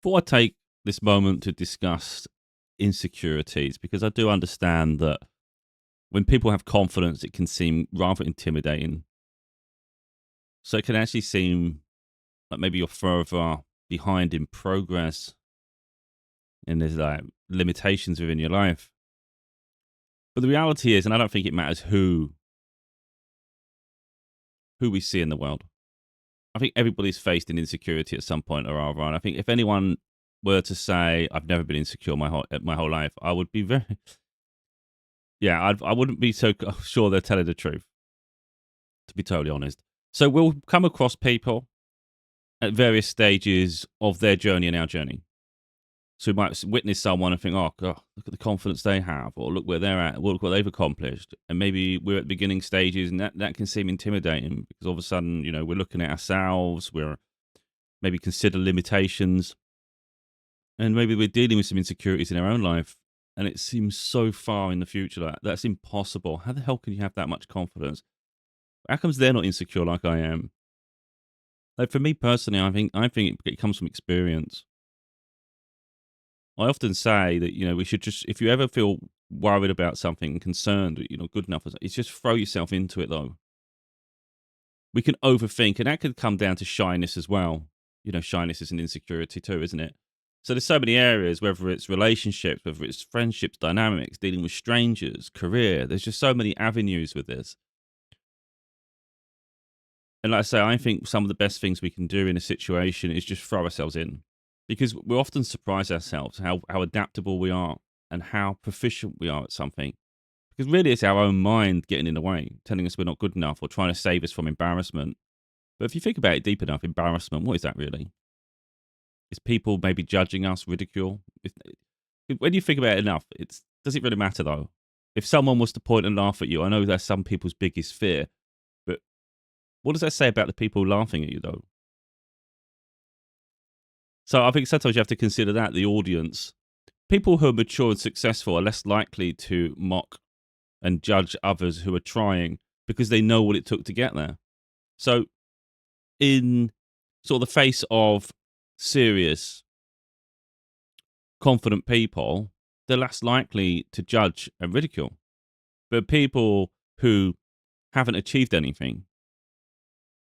Before I take this moment to discuss insecurities, because I do understand that when people have confidence, it can seem rather intimidating. So it can actually seem like maybe you're further behind in progress and there's like limitations within your life. But the reality is, and I don't think it matters who we see in the world. I think everybody's faced an insecurity at some point or other. And I think if anyone were to say, I've never been insecure my whole life, I would be very, yeah, I wouldn't be so sure they're telling the truth, to be totally honest. So we'll come across people at various stages of their journey and our journey. So we might witness someone and think, oh, God, look at the confidence they have, or look where they're at, or look what they've accomplished. And maybe we're at the beginning stages, and that can seem intimidating because all of a sudden, we're looking at ourselves, we're maybe consider limitations, and maybe we're dealing with some insecurities in our own life. And it seems so far in the future that that's impossible. How the hell can you have that much confidence? How comes they're not insecure like I am? Like for me personally, I think it comes from experience. I often say that, we should just, if you ever feel worried about something, concerned, that you're not good enough, it's just throw yourself into it though. We can overthink, and that could come down to shyness as well. Shyness is an insecurity too, isn't it? So there's so many areas, whether it's relationships, whether it's friendships, dynamics, dealing with strangers, career. There's just so many avenues with this. And like I say, I think some of the best things we can do in a situation is just throw ourselves in. Because we often surprise ourselves how adaptable we are and how proficient we are at something. Because really it's our own mind getting in the way, telling us we're not good enough or trying to save us from embarrassment. But if you think about it deep enough, embarrassment, what is that really? Is people maybe judging us, ridicule? When you think about it enough, does it really matter though? If someone was to point and laugh at you, I know that's some people's biggest fear, but what does that say about the people laughing at you though? So I think sometimes you have to consider that, the audience. People who are mature and successful are less likely to mock and judge others who are trying because they know what it took to get there. So in sort of the face of serious, confident people, they're less likely to judge and ridicule. But people who haven't achieved anything,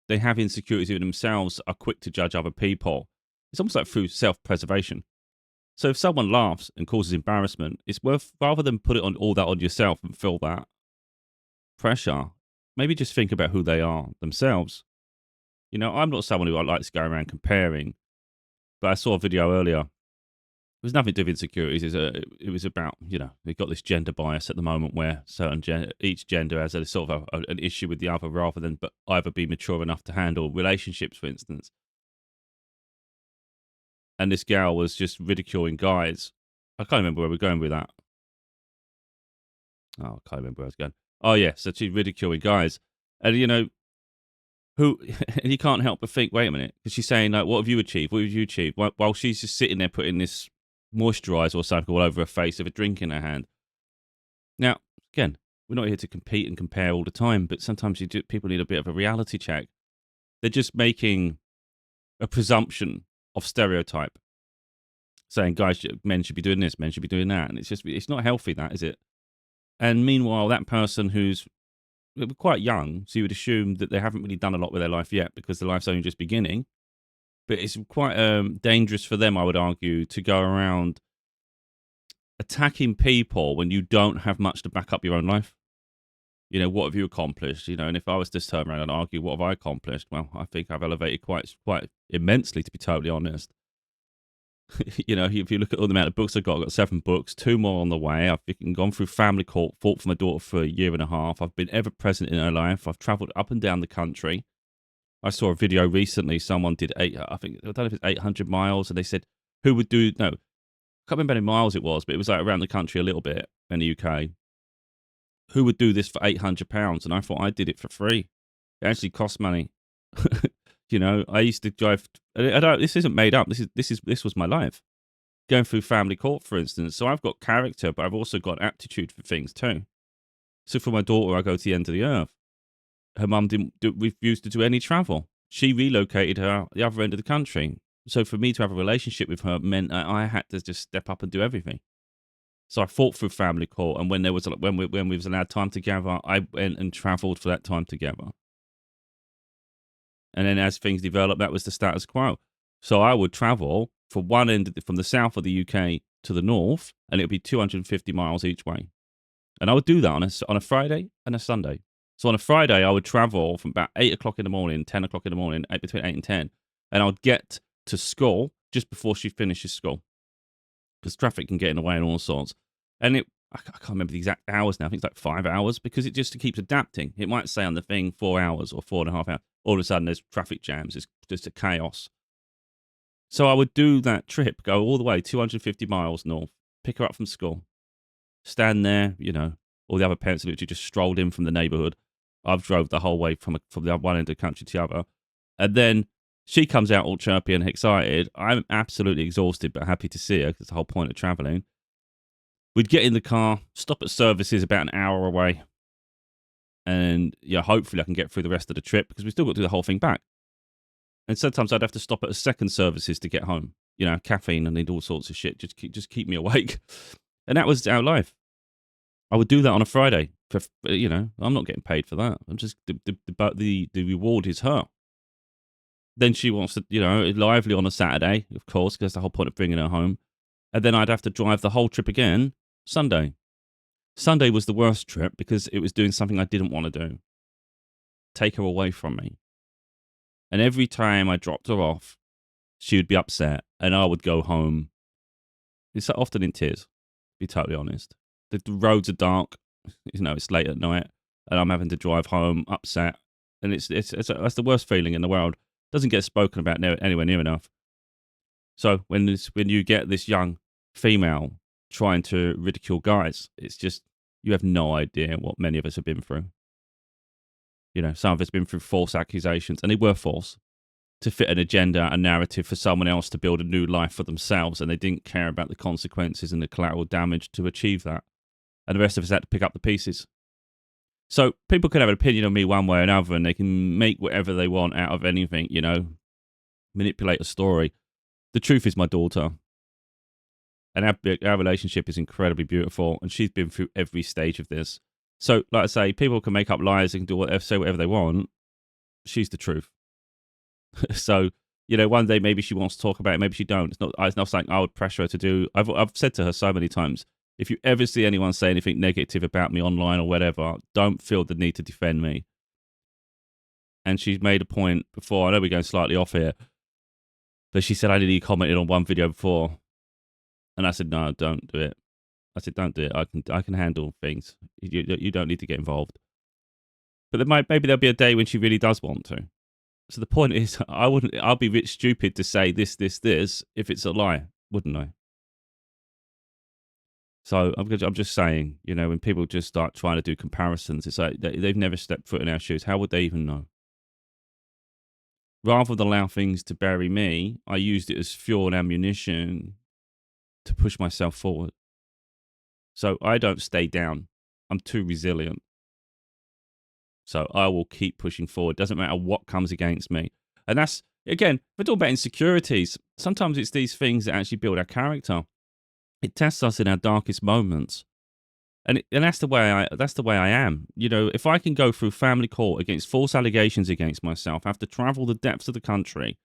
they have insecurities in themselves, are quick to judge other people. It's almost like through self-preservation. So if someone laughs and causes embarrassment, it's worth, rather than put it on all that on yourself and feel that pressure, maybe just think about who they are themselves. I'm not someone who likes to go around comparing, but I saw a video earlier. It was nothing to do with insecurities. It was about, we've got this gender bias at the moment where each gender has a sort of an issue with the other rather than but either be mature enough to handle relationships, for instance. And this gal was just ridiculing guys. I can't remember where we're going with that. Oh, I can't remember where I was going. Oh, yeah, so she's ridiculing guys. And, who, and you can't help but think, wait a minute, because she's saying, like, what have you achieved? What have you achieved? While she's just sitting there putting this moisturizer or something all over her face with a drink in her hand. Now, again, we're not here to compete and compare all the time, but sometimes people need a bit of a reality check. They're just making a presumption of stereotype, saying guys, men should be doing this, men should be doing that, and it's not healthy, that is it? And meanwhile, that person who's quite young, so you would assume that they haven't really done a lot with their life yet because their life's only just beginning. But it's quite dangerous for them, I would argue, to go around attacking people when you don't have much to back up your own life. What have you accomplished? And if I was to turn around and argue, what have I accomplished? Well, I think I've elevated quite immensely, to be totally honest. If you look at all the amount of books I've got 7 books, 2 more on the way. I've gone through family court, fought for my daughter for a year and a half. I've been ever present in her life. I've travelled up and down the country. I saw a video recently. Someone did I don't know if it's 800 miles, and they said, who would do, no, I can't remember how many miles it was, but it was like around the country a little bit in the UK. Who would do this for £800? And I thought I did it for free. It actually cost money. I used to drive. This isn't made up. This was my life. Going through family court, for instance. So I've got character, but I've also got aptitude for things too. So for my daughter, I go to the end of the earth. Her mum refused to do any travel. She relocated her the other end of the country. So for me to have a relationship with her meant that I had to just step up and do everything. So I fought through family court, and when there was when we was allowed time together, I went and travelled for that time together. And then as things developed, that was the status quo. So I would travel from one end, from the south of the UK to the north, and it would be 250 miles each way. And I would do that on a Friday and a Sunday. So on a Friday, I would travel from about 8 o'clock in the morning, 10 o'clock in the morning, between 8 and 10. And I would get to school just before she finishes school, because traffic can get in the way and all sorts. And I can't remember the exact hours now. I think it's like 5 hours, because it just keeps adapting. It might say on the thing 4 hours or 4.5 hours. All of a sudden, there's traffic jams. It's just a chaos. So I would do that trip, go all the way 250 miles north, pick her up from school, stand there, all the other parents literally just strolled in from the neighbourhood. I've drove the whole way from the one end of the country to the other. And then she comes out all chirpy and excited. I'm absolutely exhausted, but happy to see her, because the whole point of travelling. We'd get in the car, stop at services about an hour away. And hopefully I can get through the rest of the trip, because we've still got to do the whole thing back. And sometimes I'd have to stop at a second services to get home. Caffeine, and need all sorts of shit. Just keep me awake. And that was our life. I would do that on a Friday. I'm not getting paid for that. I'm just the reward is her. Then she wants to, lively on a Saturday, of course, because that's the whole point of bringing her home. And then I'd have to drive the whole trip again Sunday. Sunday was the worst trip, because it was doing something I didn't want to do. Take her away from me. And every time I dropped her off, she would be upset, and I would go home. It's often in tears, to be totally honest. The roads are dark, it's late at night, and I'm having to drive home upset. And that's the worst feeling in the world. Doesn't get spoken about anywhere near enough. So when you get this young female trying to ridicule guys, it's just, you have no idea what many of us have been through. Some of us have been through false accusations, and they were false, to fit an agenda, a narrative for someone else to build a new life for themselves, and they didn't care about the consequences and the collateral damage to achieve that. And the rest of us had to pick up the pieces. So people can have an opinion on me one way or another, and they can make whatever they want out of anything, manipulate a story. The truth is my daughter. And our relationship is incredibly beautiful, and she's been through every stage of this. So, like I say, people can make up lies, they can do whatever, say whatever they want. She's the truth. So, one day maybe she wants to talk about it, maybe she don't. It's not something I would pressure her to do. I've said to her so many times, if you ever see anyone say anything negative about me online or whatever, don't feel the need to defend me. And she's made a point before, I know we're going slightly off here, but she said I nearly commented on one video before. And I said, no, don't do it. I said, don't do it. I can handle things. You don't need to get involved. But maybe there'll be a day when she really does want to. So the point is, I'll be a bit stupid to say this if it's a lie, wouldn't I? So I'm just saying, when people just start trying to do comparisons, it's like they've never stepped foot in our shoes. How would they even know? Rather than allow things to bury me, I used it as fuel and ammunition to push myself forward. So I don't stay down. I'm too resilient. So I will keep pushing forward. Doesn't matter what comes against me. And that's, again, we're talking about insecurities. Sometimes it's these things that actually build our character. It tests us in our darkest moments. And that's the way I am. If I can go through family court against false allegations against myself, have to travel the depths of the country,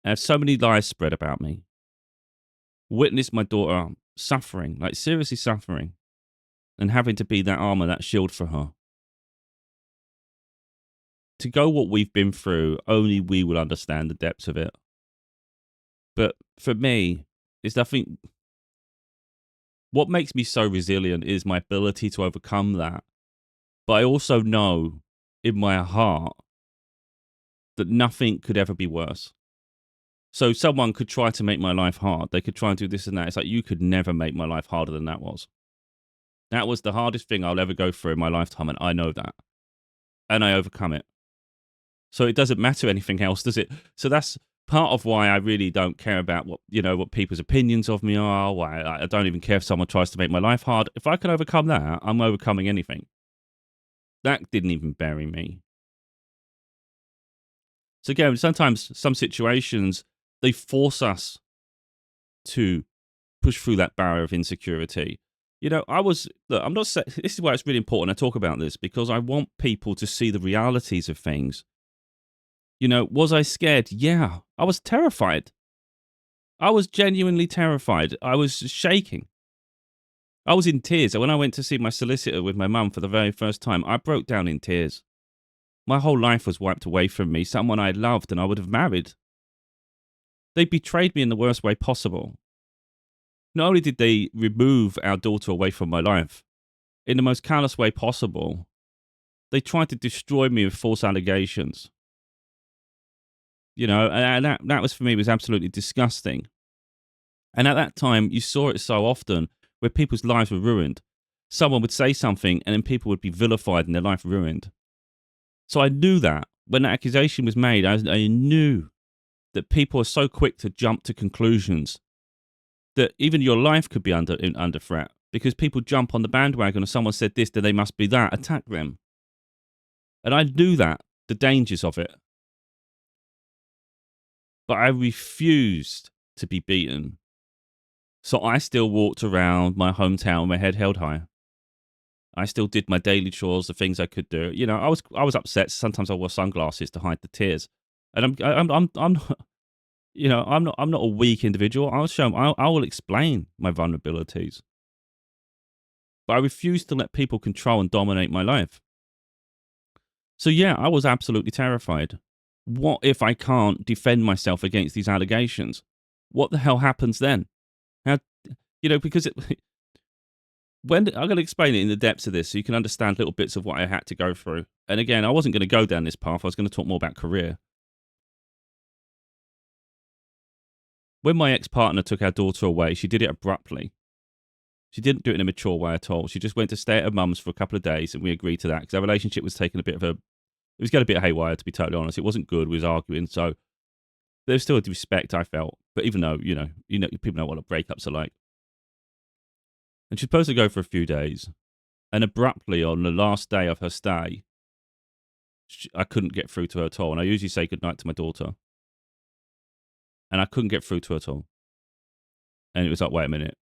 have so many lies spread about me, witness my daughter suffering, like seriously suffering, and having to be that armor, that shield for her. To go what we've been through, only we will understand the depths of it. But for me, it's nothing. What makes me so resilient is my ability to overcome that. But I also know in my heart that nothing could ever be worse. So someone could try to make my life hard. They could try and do this and that. It's like, you could never make my life harder than that was. That was the hardest thing I'll ever go through in my lifetime, and I know that. And I overcome it. So it doesn't matter anything else, does it? So that's part of why I really don't care about what people's opinions of me are. Why I don't even care if someone tries to make my life hard. If I can overcome that, I'm overcoming anything. That didn't even bury me. So again, sometimes some situations, they force us to push through that barrier of insecurity. Look, I'm not saying, this is why it's really important I talk about this, because I want people to see the realities of things. Was I scared? Yeah, I was terrified. I was genuinely terrified. I was shaking. I was in tears. When I went to see my solicitor with my mum for the very first time, I broke down in tears. My whole life was wiped away from me, someone I loved and I would have married. They betrayed me in the worst way possible. Not only did they remove our daughter away from my life, in the most callous way possible, they tried to destroy me with false allegations. And that was, for me, was absolutely disgusting. And at that time, you saw it so often where people's lives were ruined. Someone would say something and then people would be vilified and their life ruined. So I knew that when that accusation was made, I knew that people are so quick to jump to conclusions that even your life could be under threat, because people jump on the bandwagon and someone said this, then they must be that, attack them. And I knew that, the dangers of it. But I refused to be beaten. So I still walked around my hometown with my head held high. I still did my daily chores, the things I could do. I was upset. Sometimes I wore sunglasses to hide the tears. And I'm not a weak individual. I will explain my vulnerabilities. But I refuse to let people control and dominate my life. So yeah, I was absolutely terrified. What if I can't defend myself against these allegations? What the hell happens then? Because when I'm going to explain it in the depths of this so you can understand little bits of what I had to go through. And again, I wasn't going to go down this path. I was going to talk more about career. When my ex-partner took our daughter away, she did it abruptly. She didn't do it in a mature way at all. She just went to stay at her mum's for a couple of days, and we agreed to that because our relationship was taking it was getting a bit haywire, to be totally honest. It wasn't good. We was arguing, so there was still a respect I felt. But even though, people know what breakups are like. And she's supposed to go for a few days. And abruptly, on the last day of her stay, I couldn't get through to her at all. And I usually say goodnight to my daughter. And I couldn't get through to her at all. And it was like, wait a minute.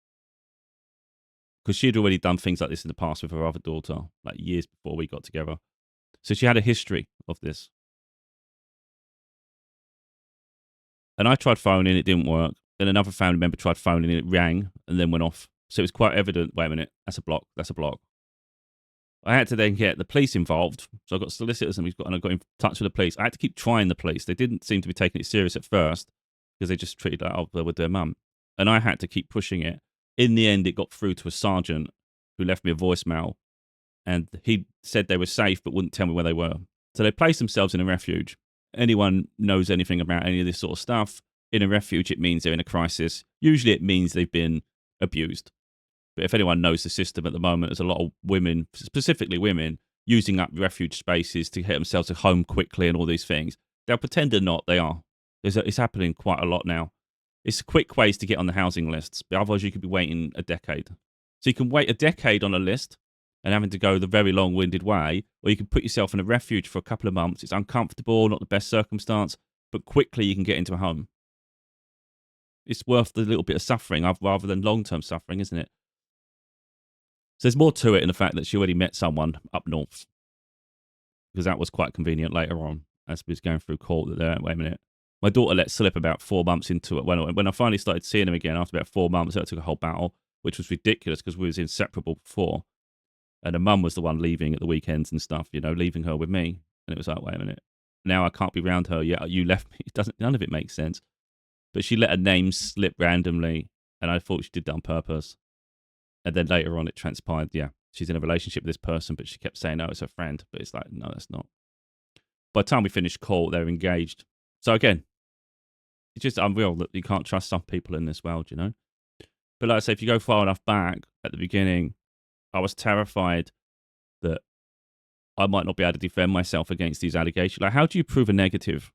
Because she'd already done things like this in the past with her other daughter, like years before we got together. So she had a history of this. And I tried phoning, it didn't work. Then another family member tried phoning, it rang, and then went off. So it was quite evident, wait a minute, that's a block. I had to then get the police involved. So I got solicitors and I got in touch with the police. I had to keep trying the police. They didn't seem to be taking it serious at first because they just treated it like, with their mum. And I had to keep pushing it. In the end, it got through to a sergeant who left me a voicemail. And he said they were safe but wouldn't tell me where they were. So they placed themselves in a refuge. Anyone knows anything about any of this sort of stuff, in a refuge, it means they're in a crisis. Usually it means they've been abused. But if anyone knows the system at the moment, there's a lot of women, specifically women, using up refuge spaces to get themselves a home quickly and all these things. They'll pretend they're not, they are. It's happening quite a lot now. It's quick ways to get on the housing lists, but otherwise you could be waiting a decade. So you can wait a decade on a list and having to go the very long-winded way, or you can put yourself in a refuge for a couple of months. It's uncomfortable, not the best circumstance, but quickly you can get into a home. It's worth the little bit of suffering rather than long-term suffering, isn't it? So there's more to it in the fact that she already met someone up north, because that was quite convenient later on as we was going through court. Wait a minute. My daughter let slip about 4 months into it. When I finally started seeing him again after about 4 months, that took a whole battle, which was ridiculous because we was inseparable before. And her mum was the one leaving at the weekends and stuff, leaving her with me. And it was like, wait a minute. Now I can't be around her. Yeah, you left me. None of it makes sense. But she let her name slip randomly, and I thought she did that on purpose. And then later on, it transpired, yeah, she's in a relationship with this person, but she kept saying, no, it's her friend. But it's like, no, that's not. By the time we finished court, they were engaged. So again, it's just unreal that you can't trust some people in this world, But like I say, if you go far enough back at the beginning, I was terrified that I might not be able to defend myself against these allegations. Like, how do you prove a negative?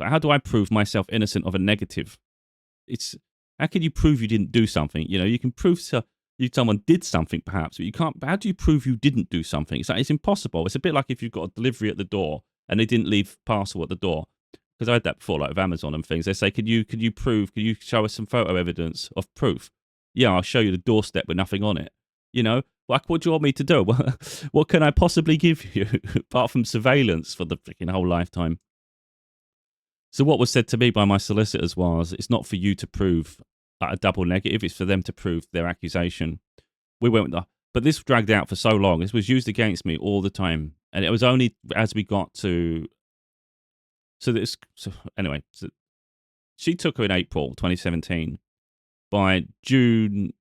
Like, how do I prove myself innocent of a negative? How can you prove you didn't do something? You can prove someone did something perhaps, but you can't. How do you prove you didn't do something? It's impossible. It's a bit like if you've got a delivery at the door and they didn't leave parcel at the door. because I had that before, like with Amazon and things. They say, could you show us some photo evidence of proof? Yeah, I'll show you the doorstep with nothing on it. You know, what do you want me to do? What can I possibly give you apart from surveillance for the freaking whole lifetime? So what was said to me by my solicitors was, it's not for you to prove like a double negative, it's for them to prove their accusation. We went with but this dragged out for so long. This was used against me all the time. And it was only as we got to, so anyway, so she took her in April 2017. By June,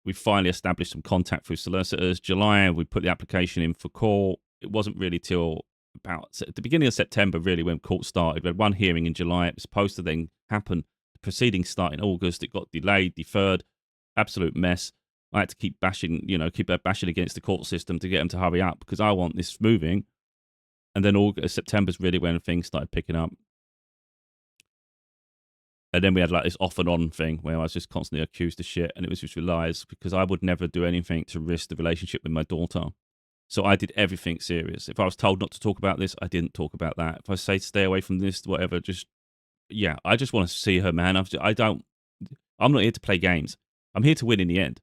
we finally established some contact through solicitors. July, we put the application in for court. It wasn't really till about at the beginning of September, really, when court started. We had one hearing in July. It was supposed to then happen. The proceedings start in August. It got delayed, deferred. Absolute mess. I had to keep bashing against the court system to get them to hurry up because I want this moving. And then September's really when things started picking up. And then we had like this off and on thing where I was just constantly accused of shit, and it was just lies because I would never do anything to risk the relationship with my daughter. So I did everything serious. If I was told not to talk about this, I didn't talk about that. If I say stay away from this, whatever, I just want to see her, man. I'm not here to play games. I'm here to win in the end.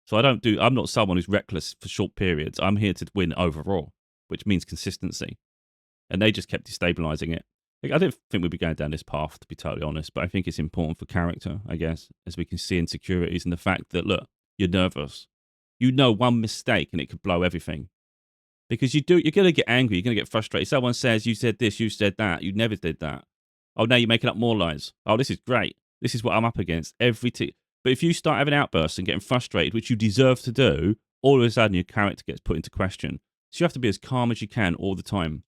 So I'm not someone who's reckless for short periods. I'm here to win overall, which means consistency. And they just kept destabilizing it. I didn't think we'd be going down this path, to be totally honest, but I think it's important for character, I guess, as we can see insecurities and the fact that, look, you're nervous. You know one mistake and it could blow everything. Because you're going to get angry, you're going to get frustrated. Someone says, you said this, you said that, you never did that. Oh, now you're making up more lies. Oh, this is great. This is what I'm up against. But if you start having outbursts and getting frustrated, which you deserve to do, all of a sudden your character gets put into question. So you have to be as calm as you can all the time.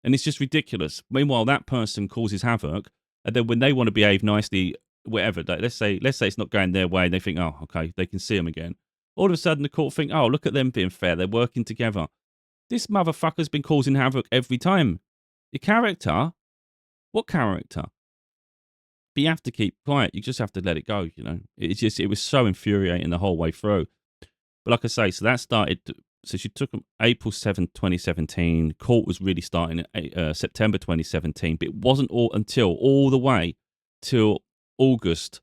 And it's just ridiculous. Meanwhile, that person causes havoc, and then when they want to behave nicely, whatever, let's say it's not going their way, and they think, oh, okay, they can see them again. All of a sudden, the court think, oh, look at them being fair. They're working together. This motherfucker's been causing havoc every time. Your character? What character? But you have to keep quiet. You just have to let it go, you know. It was so infuriating the whole way through. But like I say, so that started. So she took them April 7th, 2017. Court was really starting September 2017, but it wasn't all the way till August.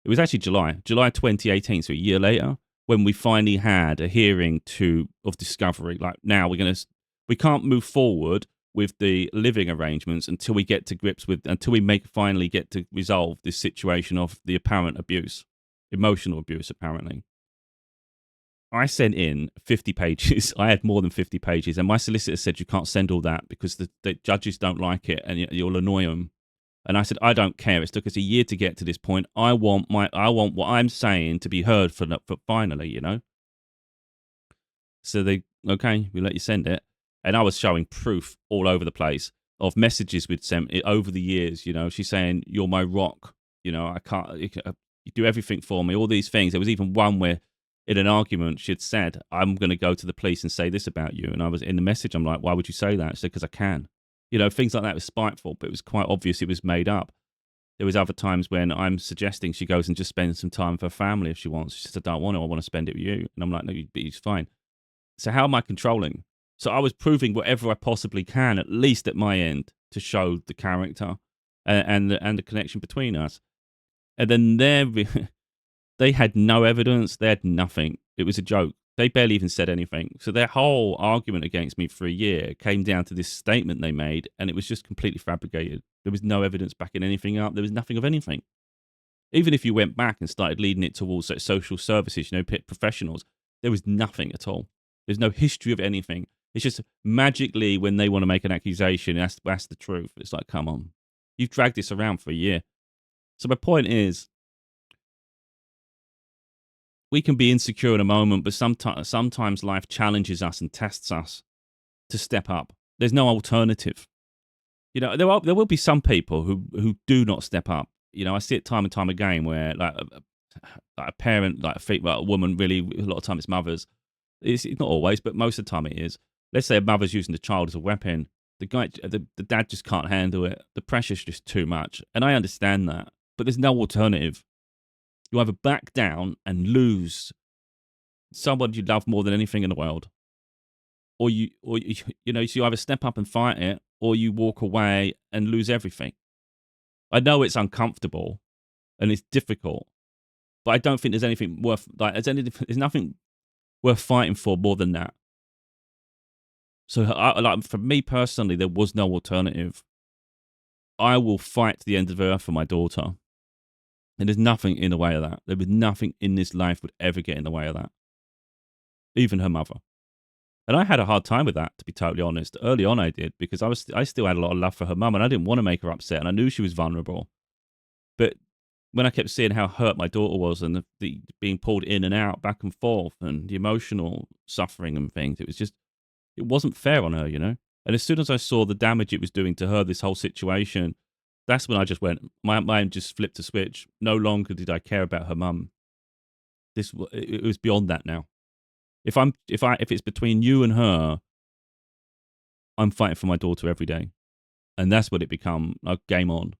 It was actually July 2018, so a year later, when we finally had a hearing of discovery. Like, now we can't move forward with the living arrangements until we get to grips with, finally get to resolve this situation of the apparent abuse, emotional abuse, apparently. I sent in 50 pages. I had more than 50 pages. And my solicitor said, you can't send all that because the judges don't like it and you'll annoy them. And I said, I don't care. It's took us a year to get to this point. I want what I'm saying to be heard for finally, you know? So okay, we let you send it. And I was showing proof all over the place of messages we'd sent over the years, you know? She's saying, you're my rock. You know, you do everything for me, all these things. There was even one where, in an argument, she'd said, I'm going to go to the police and say this about you. And I was in the message, I'm like, why would you say that? She said, because I can. You know, things like that was spiteful, but it was quite obvious it was made up. There was other times when I'm suggesting she goes and just spends some time with her family if she wants. She said, I don't want to. I want to spend it with you. And I'm like, no, it's fine. So how am I controlling? So I was proving whatever I possibly can, at least at my end, to show the character and the connection between us. And then they had no evidence. They had nothing. It was a joke. They barely even said anything. So their whole argument against me for a year came down to this statement they made, and it was just completely fabricated. There was no evidence backing anything up. There was nothing of anything. Even if you went back and started leading it towards social services, you know, professionals, there was nothing at all. There's no history of anything. It's just magically when they want to make an accusation, that's the truth. It's like, come on. You've dragged this around for a year. So my point is, we can be insecure in a moment, but sometimes life challenges us and tests us to step up. There's no alternative. You know, there will be some people who do not step up. You know, I see it time and time again where like a parent, like a woman, really a lot of time it's mothers. It's not always, but most of the time it is. Let's say a mother's using the child as a weapon. The dad just can't handle it. The pressure's just too much, and I understand that. But there's no alternative. You either back down and lose someone you love more than anything in the world, or you know, so you either step up and fight it, or you walk away and lose everything. I know it's uncomfortable and it's difficult, but I don't think there's anything worth, like, there's nothing worth fighting for more than that. So, like, for me personally, there was no alternative. I will fight to the end of the earth for my daughter. And there's nothing in the way of that. There was nothing in this life would ever get in the way of that. Even her mother. And I had a hard time with that, to be totally honest. Early on I did, because I still had a lot of love for her mum, and I didn't want to make her upset, and I knew she was vulnerable. But when I kept seeing how hurt my daughter was, and the being pulled in and out, back and forth, and the emotional suffering and things, it wasn't fair on her, you know? And as soon as I saw the damage it was doing to her, this whole situation, that's when I just went, my mind just flipped a switch. No longer did I care about her mum. It was beyond that now. If it's between you and her, I'm fighting for my daughter every day. And that's when it become like game on.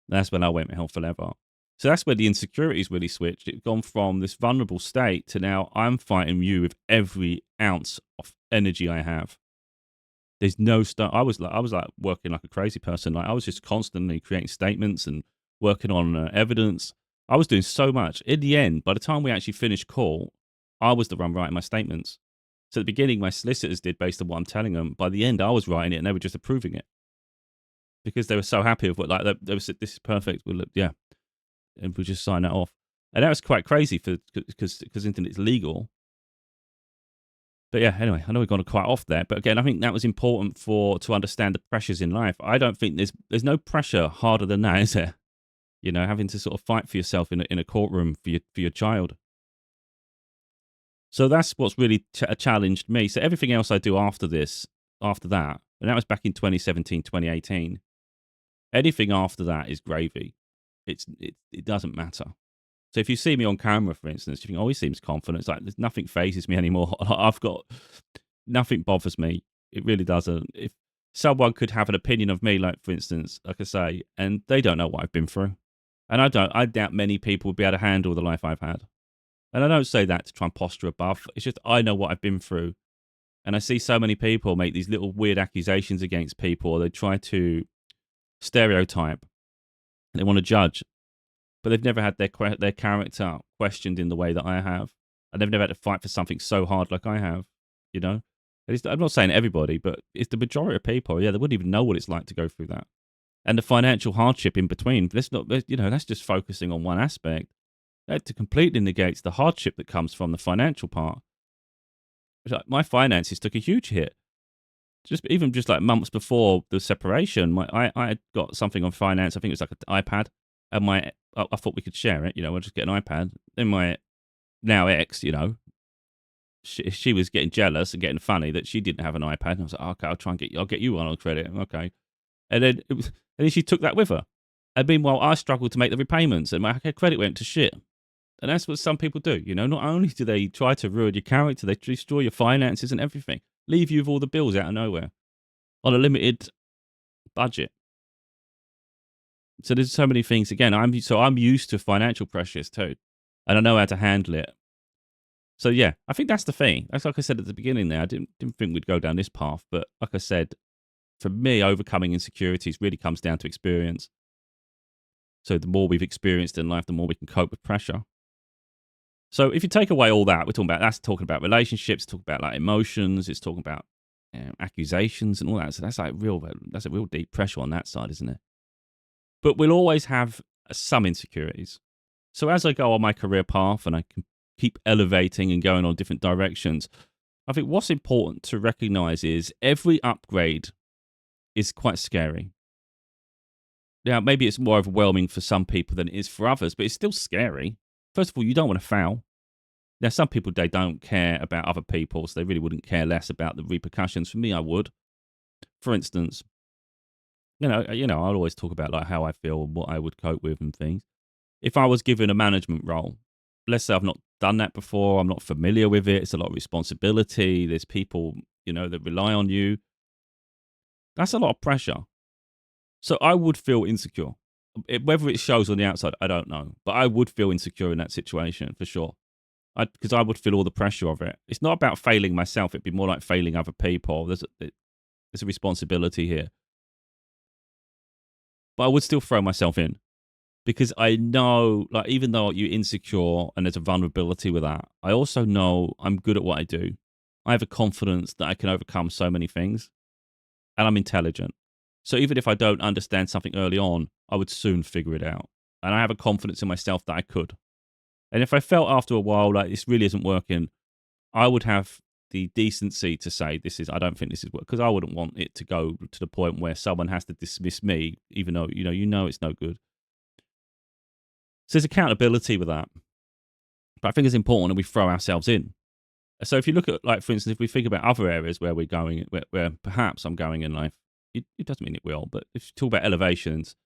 That's when I went hell for leather. So that's where the insecurities really switched. It's gone from this vulnerable state to now I'm fighting you with every ounce of energy I have. There's no start. I was like working like a crazy person. Like I was just constantly creating statements and working on evidence. I was doing so much. In the end, by the time we actually finished court, I was the one writing my statements. So at the beginning, my solicitors did based on what I'm telling them. By the end, I was writing it, and they were just approving it because they were so happy with what, like, they said, "This is perfect." We'll look, yeah, and we'll just sign that off. And that was quite crazy because internet's legal. But yeah, anyway, I know we've gone quite off there. But again, I think that was important to understand the pressures in life. I don't think there's no pressure harder than that, is there? You know, having to sort of fight for yourself in a courtroom for your child. So that's what's really challenged me. So everything else I do after that, and that was back in 2017, 2018. Anything after that is gravy. It doesn't matter. So if you see me on camera, for instance, you think, oh, he seems confident. It's like there's nothing phases me anymore. I've got nothing bothers me. It really doesn't. If someone could have an opinion of me, like for instance, like I say, and they don't know what I've been through, and I doubt many people would be able to handle the life I've had. And I don't say that to try and posture above. It's just I know what I've been through. And I see so many people make these little weird accusations against people. Or they try to stereotype. They want to judge. But they've never had their character questioned in the way that I have. And they've never had to fight for something so hard like I have. You know? I'm not saying everybody, but it's the majority of people. Yeah, they wouldn't even know what it's like to go through that. And the financial hardship in between. That's just focusing on one aspect. That completely negates the hardship that comes from the financial part. My finances took a huge hit. Just like months before the separation, I had got something on finance. I think it was like an iPad, and I thought we could share it. You know, we'll just get an iPad. Then my now ex, you know, she was getting jealous and getting funny that she didn't have an iPad. And I was like, okay, I'll get you one on credit. Okay, and then she took that with her. And meanwhile, I struggled to make the repayments, and my credit went to shit. And that's what some people do, you know. Not only do they try to ruin your character, they destroy your finances and everything. Leave you with all the bills out of nowhere on a limited budget. So there's so many things. Again, I'm used to financial pressures too, and I know how to handle it. So yeah, I think that's the thing. That's like I said at the beginning there. I didn't think we'd go down this path, but like I said, for me, overcoming insecurities really comes down to experience. So the more we've experienced in life, the more we can cope with pressure. So if you take away all that, that's talking about relationships, talking about like emotions, it's talking about accusations and all that. So that's a real deep pressure on that side, isn't it? But we'll always have some insecurities. So as I go on my career path and I can keep elevating and going on different directions, I think what's important to recognize is every upgrade is quite scary. Now, maybe it's more overwhelming for some people than it is for others, but it's still scary. First of all, you don't want to fail. Now, some people, they don't care about other people, so they really wouldn't care less about the repercussions. For me, I would. For instance, I'll always talk about like how I feel and what I would cope with and things. If I was given a management role, let's say I've not done that before, I'm not familiar with it, it's a lot of responsibility, there's people, that rely on you. That's a lot of pressure. So I would feel insecure. Whether it shows on the outside, I don't know. But I would feel insecure in that situation, for sure. Because I would feel all the pressure of it. It's not about failing myself. It'd be more like failing other people. There's a responsibility here. but I would still throw myself in because I know, like, even though you're insecure and there's a vulnerability with that, I also know I'm good at what I do. I have a confidence that I can overcome so many things, and I'm intelligent. So even if I don't understand something early on, I would soon figure it out. And I have a confidence in myself that I could. And if I felt after a while like this really isn't working, I would have the decency to say I don't think this is work, because I wouldn't want it to go to the point where someone has to dismiss me, even though you know it's no good. So there's accountability with that, but I think it's important that we throw ourselves in. So if you look at, like, for instance, if we think about other areas where we're going, where perhaps I'm going in life, it doesn't mean it will, but if you talk about elevations,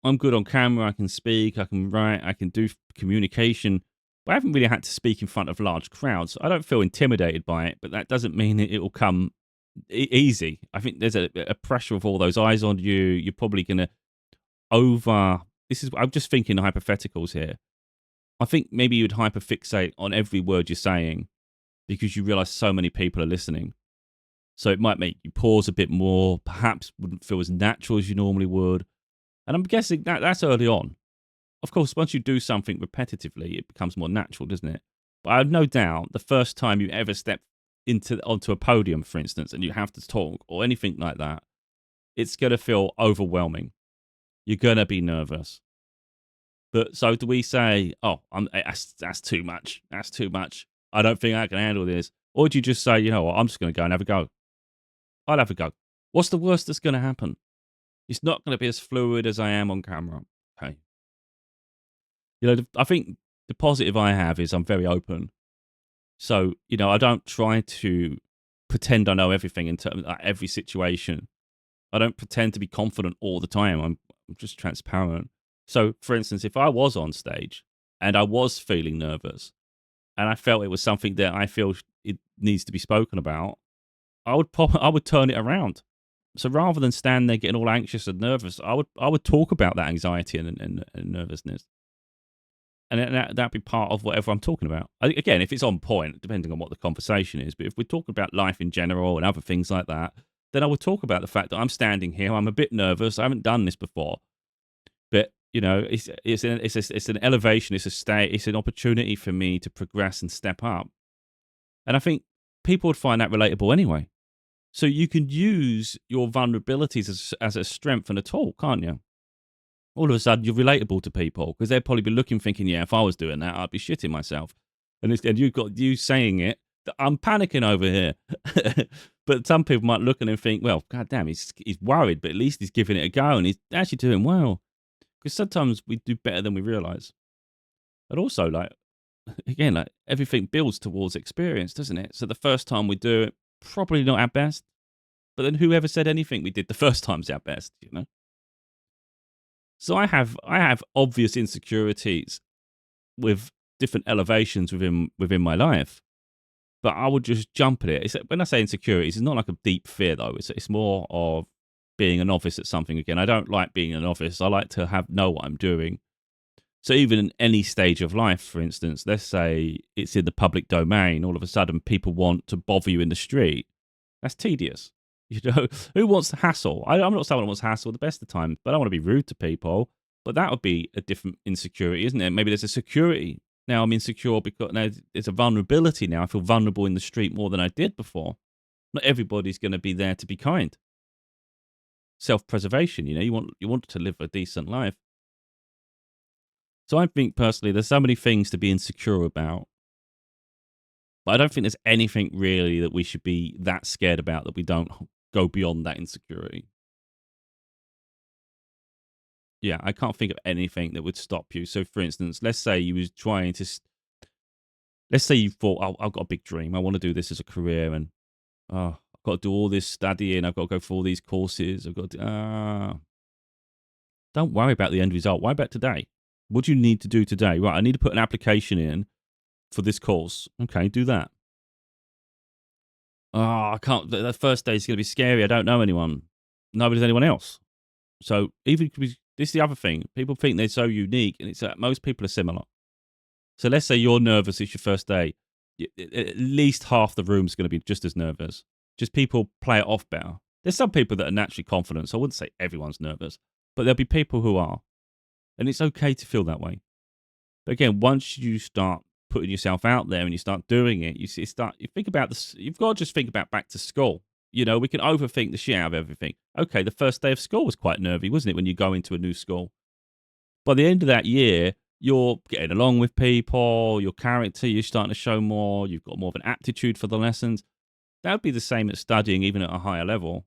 I'm good on camera. I can speak. I can write. I can do communication. But I haven't really had to speak in front of large crowds. I don't feel intimidated by it, but that doesn't mean it will come easy. I think there's a pressure of all those eyes on you. You're probably going to over. I'm just thinking hypotheticals here. I think maybe you'd hyperfixate on every word you're saying because you realize so many people are listening. So it might make you pause a bit more, perhaps wouldn't feel as natural as you normally would. And I'm guessing that's early on. Of course, once you do something repetitively, it becomes more natural, doesn't it? But I have no doubt the first time you ever step onto a podium, for instance, and you have to talk or anything like that, it's going to feel overwhelming. You're going to be nervous. But so do we say, oh, that's too much. That's too much. I don't think I can handle this. Or do you just say, you know what, I'm just going to go and have a go. I'll have a go. What's the worst that's going to happen? It's not going to be as fluid as I am on camera. Okay. I think the positive I have is I'm very open. So, I don't try to pretend I know everything in terms of every situation. I don't pretend to be confident all the time. I'm just transparent. So, for instance, if I was on stage and I was feeling nervous and I felt it was something that I feel it needs to be spoken about, I would turn it around. So rather than stand there getting all anxious and nervous, I would talk about that anxiety and nervousness. And that'd be part of whatever I'm talking about. Again, if it's on point, depending on what the conversation is. But if we're talking about life in general and other things like that, then I would talk about the fact that I'm standing here. I'm a bit nervous. I haven't done this before. But, it's an elevation. It's an opportunity for me to progress and step up. And I think people would find that relatable anyway. So you can use your vulnerabilities as a strength and a tool, can't you? All of a sudden you're relatable to people because they'd probably be looking, thinking, yeah, if I was doing that, I'd be shitting myself. And instead you've got you saying it, that I'm panicking over here. But some people might look at him and think, well, God damn, he's worried, but at least he's giving it a go and he's actually doing well. Because sometimes we do better than we realize. And also, again, everything builds towards experience, doesn't it? So the first time we do it, probably not our best. But then whoever said anything we did the first time's our best. So I have obvious insecurities with different elevations within my life, but I would just jump at it. When I say insecurities, it's not like a deep fear though. It's more of being a novice at something again. I don't like being a novice. I like to know what I'm doing. So even in any stage of life, for instance, let's say it's in the public domain, all of a sudden people want to bother you in the street. That's tedious. Who wants to hassle? I'm not someone who wants to hassle the best of the time, but I don't want to be rude to people. But that would be a different insecurity, isn't it? Maybe there's a security. Now I'm insecure because now there's a vulnerability now. I feel vulnerable in the street more than I did before. Not everybody's going to be there to be kind. Self-preservation, you want to live a decent life. So I think personally there's so many things to be insecure about. But I don't think there's anything really that we should be that scared about that we don't go beyond that insecurity. Yeah, I can't think of anything that would stop you. So, for instance, let's say you was trying to, let's say you thought, oh, I've got a big dream. I want to do this as a career, and I've got to do all this studying. I've got to go for all these courses. I've got to, don't worry about the end result. Worry about today. What do you need to do today? Right, I need to put an application in for this course. Okay, do that. Oh, I can't. The first day is going to be scary. I don't know anyone. Nobody's anyone else. So even this is the other thing. People think they're so unique, and it's that most people are similar. So let's say you're nervous. It's your first day. At least half the room's going to be just as nervous. Just people play it off better. There's some people that are naturally confident, so I wouldn't say everyone's nervous. But there'll be people who are. And it's okay to feel that way. But again, once you start putting yourself out there and you start doing it, you think about this. You've got to just think about back to school. You know, we can overthink the shit out of everything. Okay, the first day of school was quite nervy, wasn't it, when you go into a new school? By the end of that year, you're getting along with people, your character, you're starting to show more, you've got more of an aptitude for the lessons. That would be the same at studying, even at a higher level.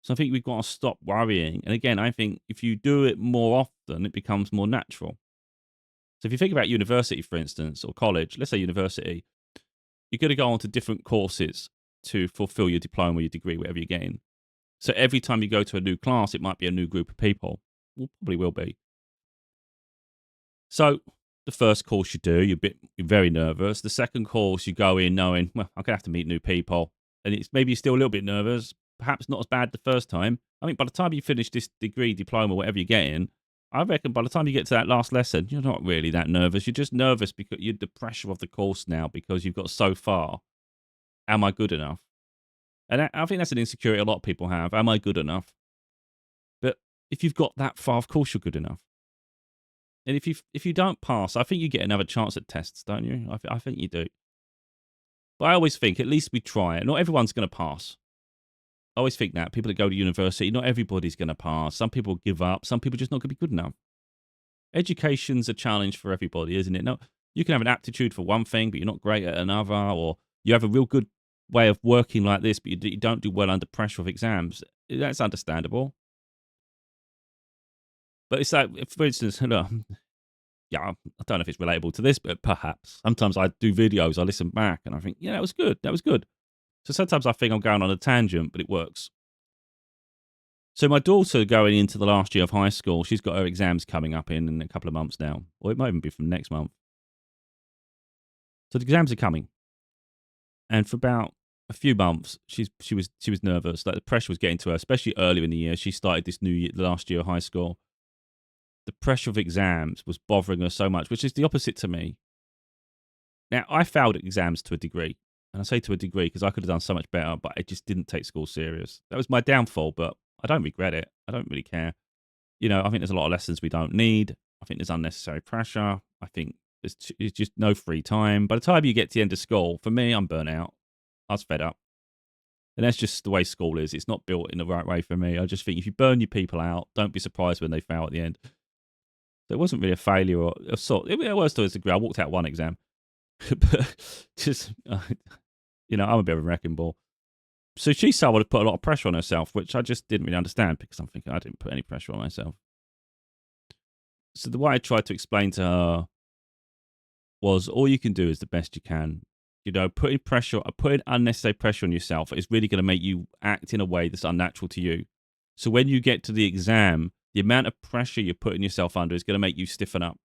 So I think we've got to stop worrying. And again, I think if you do it more often, it becomes more natural. So if you think about university, for instance, or college, let's say university, you're going to go on to different courses to fulfill your diploma, your degree, whatever you're getting. So every time you go to a new class, it might be a new group of people. Well, probably will be. So the first course you do, you're very nervous. The second course, you go in knowing, well, I'm going to have to meet new people. And it's maybe you're still a little bit nervous, perhaps not as bad the first time. I mean, by the time you finish this degree, diploma, whatever you're getting, I reckon by the time you get to that last lesson, you're not really that nervous. You're just nervous because you're the pressure of the course now because you've got so far. Am I good enough? And I think that's an insecurity a lot of people have. Am I good enough? But if you've got that far, of course you're good enough. And if you don't pass, I think you get another chance at tests, don't you? I think you do. But I always think at least we try it. Not everyone's going to pass. I always think that. People that go to university, not everybody's going to pass. Some people give up. Some people just not going to be good enough. Education's a challenge for everybody, isn't it? No, you can have an aptitude for one thing, but you're not great at another. Or you have a real good way of working like this, but you don't do well under pressure of exams. That's understandable. But it's like, for instance, yeah, I don't know if it's relatable to this, but perhaps. Sometimes I do videos, I listen back, and I think, yeah, that was good. That was good. So sometimes I think I'm going on a tangent, but it works. So my daughter going into the last year of high school, she's got her exams coming up in a couple of months now, or it might even be from next month. So the exams are coming, and for about a few months, she was nervous. Like the pressure was getting to her, especially earlier in the year. She started this new year, the last year of high school. The pressure of exams was bothering her so much, which is the opposite to me. Now, I failed at exams to a degree. And I say to a degree because I could have done so much better, but I just didn't take school serious. That was my downfall, but I don't regret it. I don't really care. You know, I think there's a lot of lessons we don't need. I think there's unnecessary pressure. I think there's just no free time. By the time you get to the end of school, for me, I'm burnt out. I was fed up. And that's just the way school is. It's not built in the right way for me. I just think if you burn your people out, don't be surprised when they fail at the end. So it wasn't really a failure or a sort. It was to a degree. I walked out one exam. But just, you know, I'm a bit of a wrecking ball. So she's someone who put a lot of pressure on herself, which I just didn't really understand because I'm thinking I didn't put any pressure on myself. So the way I tried to explain to her was all you can do is the best you can. You know, putting unnecessary pressure on yourself is really going to make you act in a way that's unnatural to you. So when you get to the exam, the amount of pressure you're putting yourself under is going to make you stiffen up.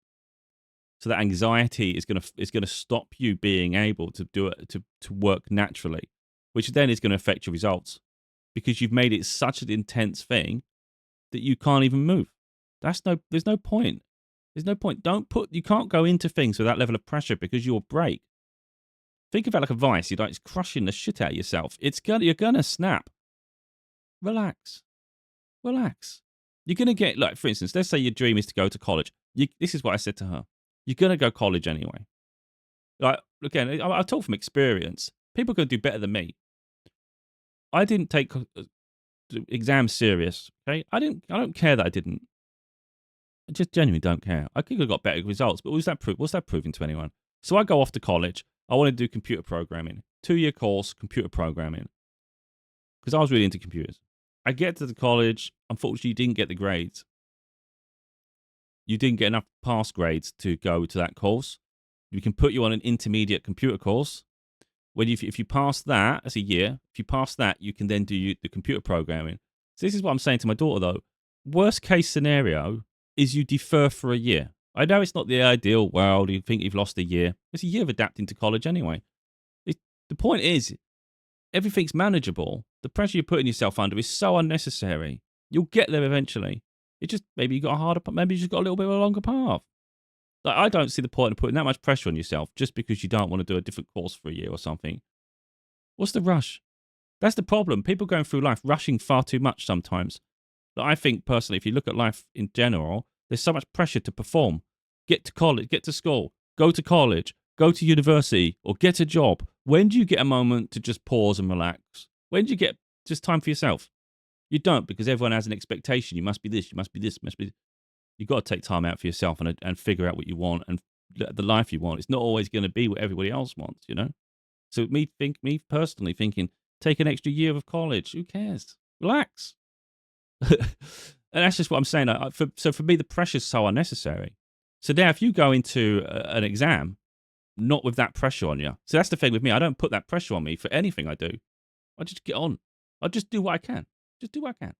So that anxiety is going to stop you being able to do it to work naturally, which then is going to affect your results because you've made it such an intense thing that you can't even move. There's no point. There's no point. You can't go into things with that level of pressure because you'll break. Think about like a vice. You're like it's crushing the shit out of yourself. You're gonna snap. Relax. You're gonna get like, for instance, let's say your dream is to go to college. This is what I said to her. You're going to go college anyway. Like, again, I talk from experience. People can do better than me. I didn't take exams serious, okay? I don't care that I didn't. I just genuinely don't care. I could have got better results, but what's that proving to anyone? So I go off to college. I want to do computer programming. 2-year course, computer programming. Because I was really into computers. I get to the college. Unfortunately, you didn't get the grades. You didn't get enough pass grades to go to that course. We can put you on an intermediate computer course. If you pass that, that's a year. If you pass that, you can then do the computer programming. So this is what I'm saying to my daughter, though. Worst case scenario is you defer for a year. I know it's not the ideal world. You think you've lost a year. It's a year of adapting to college anyway. The point is, everything's manageable. The pressure you're putting yourself under is so unnecessary. You'll get there eventually. It just, maybe you got a harder, maybe you just got a little bit of a longer path. Like, I don't see the point of putting that much pressure on yourself just because you don't want to do a different course for a year or something. What's the rush? That's the problem. People going through life rushing far too much sometimes. But I think personally, if you look at life in general, there's so much pressure to perform. Get to college, get to school, go to college, go to university, or get a job. When do you get a moment to just pause and relax? When do you get just time for yourself? You don't, because everyone has an expectation. You must be this, you must be this, you must be. You've got to take time out for yourself and figure out what you want and the life you want. It's not always going to be what everybody else wants, you know? So me personally thinking, take an extra year of college. Who cares? Relax. And that's just what I'm saying. So for me, the pressure's so unnecessary. So now if you go into an exam, not with that pressure on you. So that's the thing with me. I don't put that pressure on me for anything I do. I just get on. I just do what I can. Just do what I can.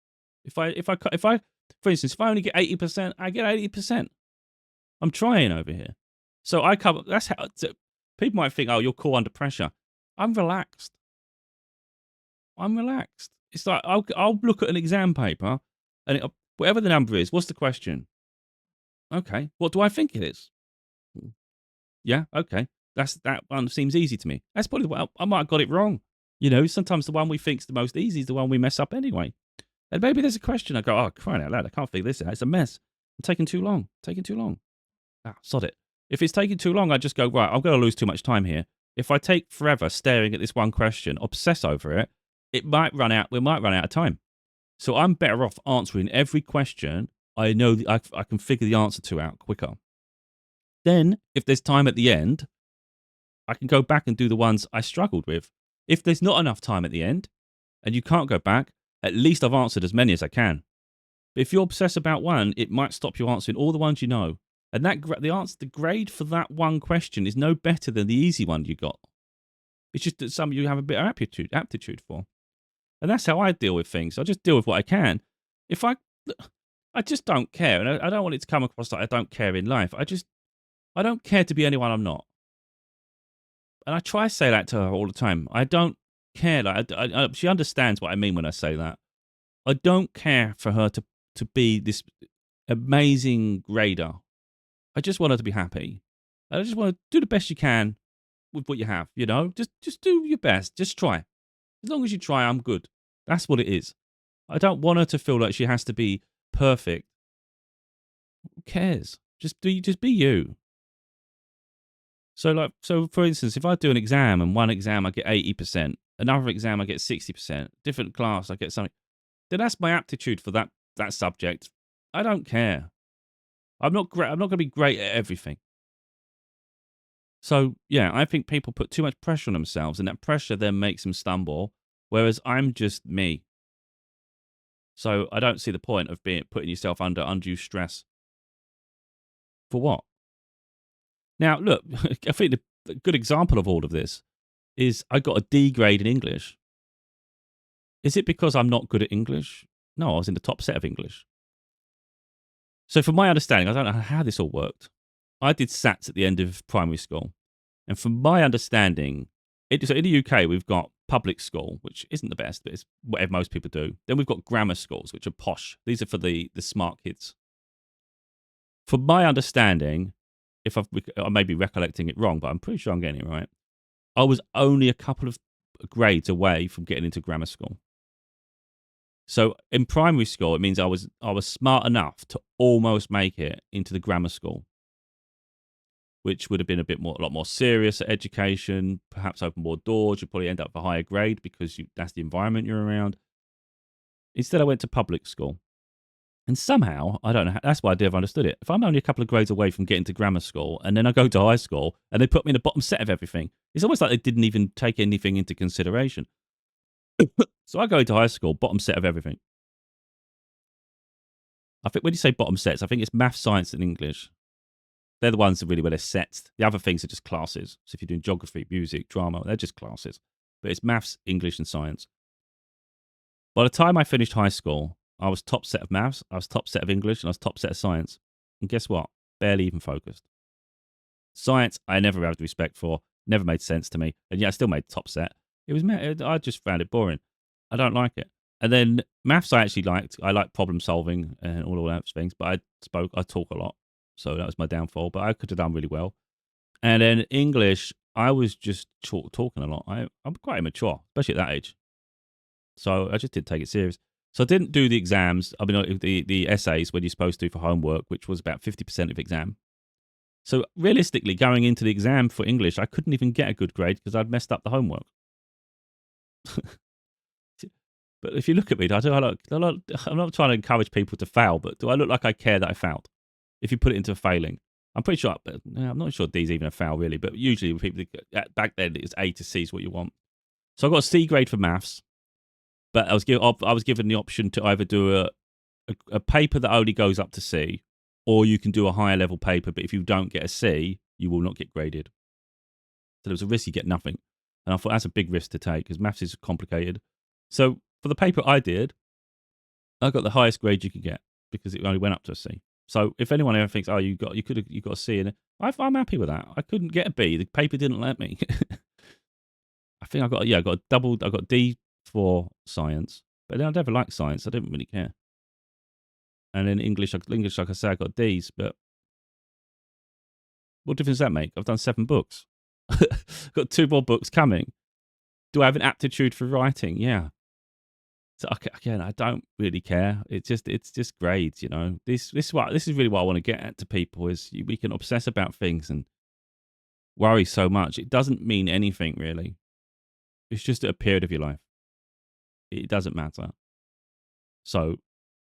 For instance, if I only get 80%, I get 80%. I'm trying over here. So I cover. That's how. So people might think, "Oh, you're cool under pressure." I'm relaxed. It's like I'll look at an exam paper, and whatever the number is, what's the question? Okay, what do I think it is? Yeah, okay. That one seems easy to me. That's probably I might have got it wrong. You know, sometimes the one we think's the most easy is the one we mess up anyway. And maybe there's a question. I go, oh, crying out loud, I can't figure this out. It's a mess. I'm taking too long. Ah, sod it. If it's taking too long, I just go, right, I'm going to lose too much time here. If I take forever staring at this one question, obsess over it, we might run out of time. So I'm better off answering every question I know that I can figure the answer to out quicker. Then, if there's time at the end, I can go back and do the ones I struggled with. If there's not enough time at the end, and you can't go back, at least I've answered as many as I can. But if you obsess about one, it might stop you answering all the ones you know. And the grade for that one question is no better than the easy one you got. It's just that some of you have a bit of aptitude for. And that's how I deal with things. I just deal with what I can. I just don't care. And I don't want it to come across like I don't care in life. I don't care to be anyone I'm not. And I try to say that to her all the time. I don't care. She understands what I mean when I say that. I don't care for her to be this amazing grader. I just want her to be happy. I just want to do the best you can with what you have, you know? Just do your best. Just try. As long as you try, I'm good. That's what it is. I don't want her to feel like she has to be perfect. Who cares? Just be you. So for instance, if I do an exam and one exam I get 80%, another exam I get 60%, different class I get something, then that's my aptitude for that subject. I don't care. I'm not going to be great at everything. So, yeah, I think people put too much pressure on themselves, and that pressure then makes them stumble, whereas I'm just me. So I don't see the point of putting yourself under undue stress. For what? Now, look, I think the good example of all of this is I got a D grade in English. Is it because I'm not good at English? No, I was in the top set of English. So from my understanding, I don't know how this all worked. I did SATs at the end of primary school. And from my understanding, so in the UK, we've got public school, which isn't the best, but it's whatever most people do. Then we've got grammar schools, which are posh. These are for the smart kids. From my understanding, I may be recollecting it wrong, but I'm pretty sure I'm getting it right. I was only a couple of grades away from getting into grammar school. So in primary school, it means I was smart enough to almost make it into the grammar school, which would have been a lot more serious education, perhaps open more doors. You'd probably end up with a higher grade because that's the environment you're around. Instead, I went to public school. And somehow, I don't know, that's why I never understood it. If I'm only a couple of grades away from getting to grammar school, and then I go to high school, and they put me in the bottom set of everything, it's almost like they didn't even take anything into consideration. So I go to high school, bottom set of everything. I think when you say bottom sets, I think it's math, science, and English. They're the ones that really where they're sets. The other things are just classes. So if you're doing geography, music, drama, they're just classes. But it's maths, English, and science. By the time I finished high school, I was top set of maths, I was top set of English, and I was top set of science. And guess what? Barely even focused. Science, I never had respect for, never made sense to me. And yet I still made top set. I just found it boring. I don't like it. And then maths I actually liked. I like problem solving and all of those things, but I talk a lot. So that was my downfall, but I could have done really well. And then English, I was just talking a lot. I'm quite immature, especially at that age. So I just didn't take it serious. So I didn't do the exams. I mean, the essays when you're supposed to for homework, which was about 50% of exam. So realistically, going into the exam for English, I couldn't even get a good grade because I'd messed up the homework. But if you look at me, I'm not trying to encourage people to fail, but do I look like I care that I failed? If you put it into failing, I'm pretty sure. I'm not sure D's even a fail really, but usually people back then it's A to C is what you want. So I got a C grade for maths, but I was given the option to either do a paper that only goes up to C, or you can do a higher level paper. But if you don't get a C, you will not get graded. So there was a risk you get nothing, and I thought that's a big risk to take because maths is complicated. So for the paper I did, I got the highest grade you could get because it only went up to a C. So if anyone ever thinks, oh, you got a C in it, I'm happy with that. I couldn't get a B. The paper didn't let me. I think I got a double. I got D for science, but I never liked science. I didn't really care. And in English, like I say, I got D's. But what difference does that make? I've done 7 books. Got 2 more books coming. Do I have an aptitude for writing? Yeah. So again, I don't really care. It's just grades, you know. This is really what I want to get at to people is we can obsess about things and worry so much. It doesn't mean anything really. It's just a period of your life. It doesn't matter. So,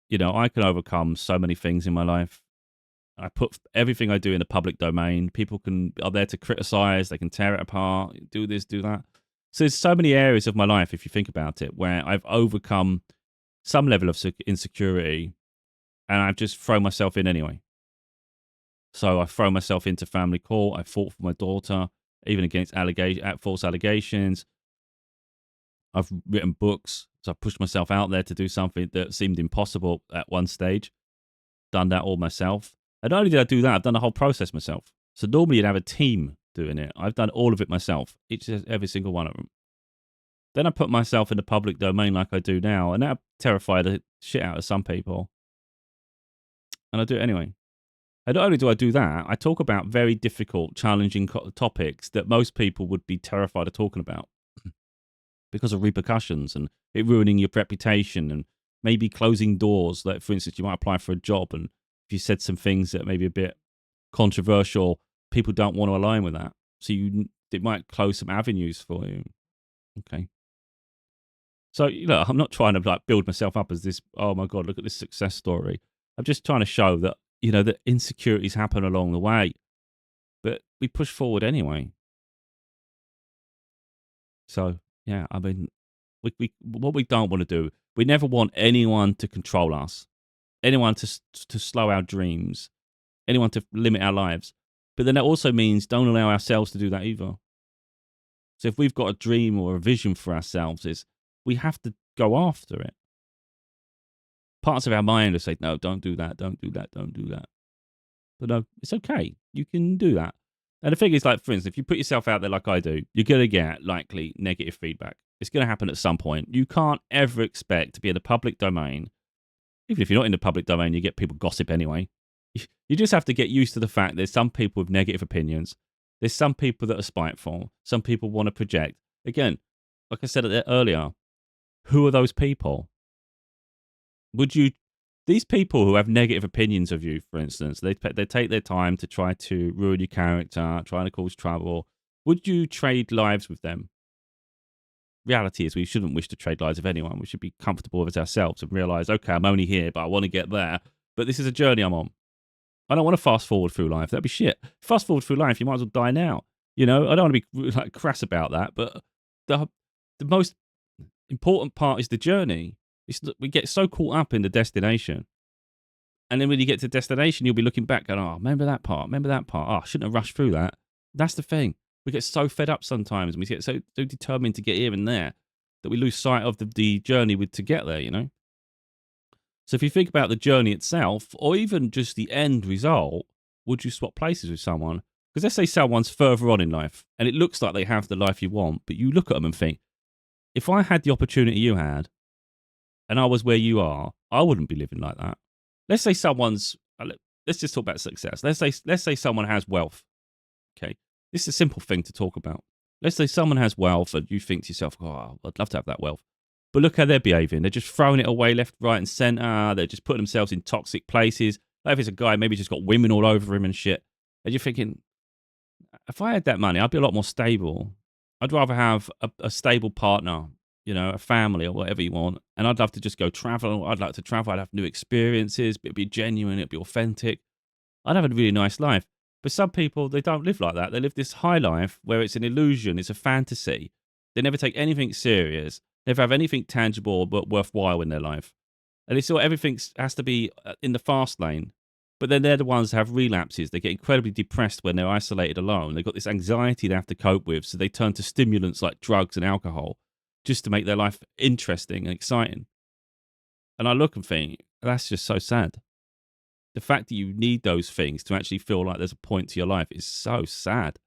you know, I can overcome so many things in my life. I put everything I do in the public domain. People are there to criticize. They can tear it apart, do this, do that. So there's so many areas of my life, if you think about it, where I've overcome some level of insecurity and I've just thrown myself in anyway. So I throw myself into family court. I fought for my daughter, even against false allegations. I've written books. So I pushed myself out there to do something that seemed impossible at one stage. Done that all myself. And not only did I do that, I've done the whole process myself. So normally you'd have a team doing it. I've done all of it myself, every single one of them. Then I put myself in the public domain like I do now, and that terrified the shit out of some people. And I do it anyway. And not only do I do that, I talk about very difficult, challenging topics that most people would be terrified of talking about because of repercussions and it ruining your reputation and maybe closing doors. Like, for instance, you might apply for a job, and if you said some things that may be a bit controversial, people don't want to align with that. So it might close some avenues for you. Okay. So, you know, I'm not trying to like build myself up as this, oh my God, look at this success story. I'm just trying to show that, you know, that insecurities happen along the way, but we push forward anyway. So, yeah, I mean, what we don't want to do, we never want anyone to control us, anyone to slow our dreams, anyone to limit our lives. But then that also means don't allow ourselves to do that either. So if we've got a dream or a vision for ourselves, we have to go after it. Parts of our mind will say, no, don't do that, don't do that, don't do that. But no, it's okay. You can do that. And the thing is, like, for instance, if you put yourself out there like I do, you're going to get likely negative feedback. It's going to happen at some point. You can't ever expect to be in the public domain. Even if you're not in the public domain, you get people gossip anyway. You just have to get used to the fact there's some people with negative opinions. There's some people that are spiteful. Some people want to project. Again, like I said earlier, who are those people? These people who have negative opinions of you, for instance, they take their time to try to ruin your character, trying to cause trouble. Would you trade lives with them? Reality is we shouldn't wish to trade lives with anyone. We should be comfortable with ourselves and realize, okay, I'm only here, but I want to get there. But this is a journey I'm on. I don't want to fast forward through life. That'd be shit. Fast forward through life, you might as well die now. You know, I don't want to be like crass about that, but the most important part is the journey. We get so caught up in the destination. And then when you get to destination, you'll be looking back and, oh, remember that part? Remember that part? Oh, I shouldn't have rushed through that. That's the thing. We get so fed up sometimes. And we get so determined to get here and there that we lose sight of the journey to get there, you know? So if you think about the journey itself, or even just the end result, would you swap places with someone? Because let's say someone's further on in life and it looks like they have the life you want, but you look at them and think, if I had the opportunity you had and I was where you are, I wouldn't be living like that. Let's say let's just talk about success. Let's say someone has wealth. Okay. This is a simple thing to talk about. Let's say someone has wealth and you think to yourself, oh, I'd love to have that wealth. But look how they're behaving. They're just throwing it away left, right, and centre. They're just putting themselves in toxic places. Like if it's a guy, maybe just got women all over him and shit. And you're thinking, if I had that money, I'd be a lot more stable. I'd rather have a stable partner, a family or whatever you want. And I'd love to just go travel. I'd like to travel. I'd have new experiences. But it'd be genuine. It'd be authentic. I'd have a really nice life. But some people, they don't live like that. They live this high life where it's an illusion. It's a fantasy. They never take anything serious. Never have anything tangible but worthwhile in their life. And it's all everything has to be in the fast lane. But then they're the ones that have relapses. They get incredibly depressed when they're isolated alone. They've got this anxiety they have to cope with. So they turn to stimulants like drugs and alcohol just to make their life interesting and exciting. And I look and think, that's just so sad. The fact that you need those things to actually feel like there's a point to your life is so sad.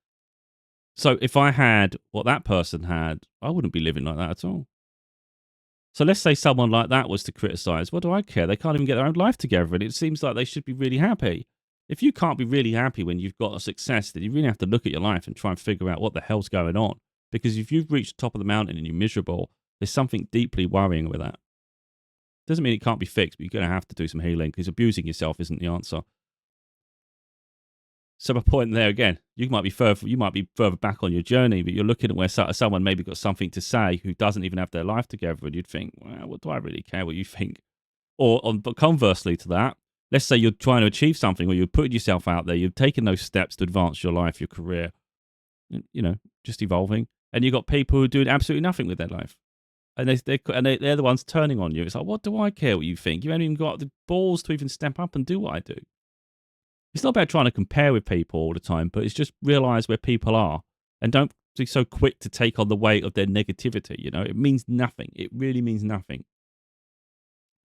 So if I had what that person had, I wouldn't be living like that at all. So let's say someone like that was to criticize. What do I care? They can't even get their own life together. And it seems like they should be really happy. If you can't be really happy when you've got a success, then you really have to look at your life and try and figure out what the hell's going on. Because if you've reached the top of the mountain and you're miserable, there's something deeply worrying with that. Doesn't mean it can't be fixed, but you're going to have to do some healing because abusing yourself isn't the answer. So my point there again, you might be further back on your journey, but you're looking at where someone maybe got something to say who doesn't even have their life together, and you'd think, well, what do I really care what you think? But conversely to that, let's say you're trying to achieve something, or you're putting yourself out there, you've taken those steps to advance your life, your career, just evolving, and you've got people who are doing absolutely nothing with their life. And they're the ones turning on you. It's like, what do I care what you think? You haven't even got the balls to even step up and do what I do. It's not about trying to compare with people all the time, but it's just realize where people are and don't be so quick to take on the weight of their negativity. It means nothing. It really means nothing.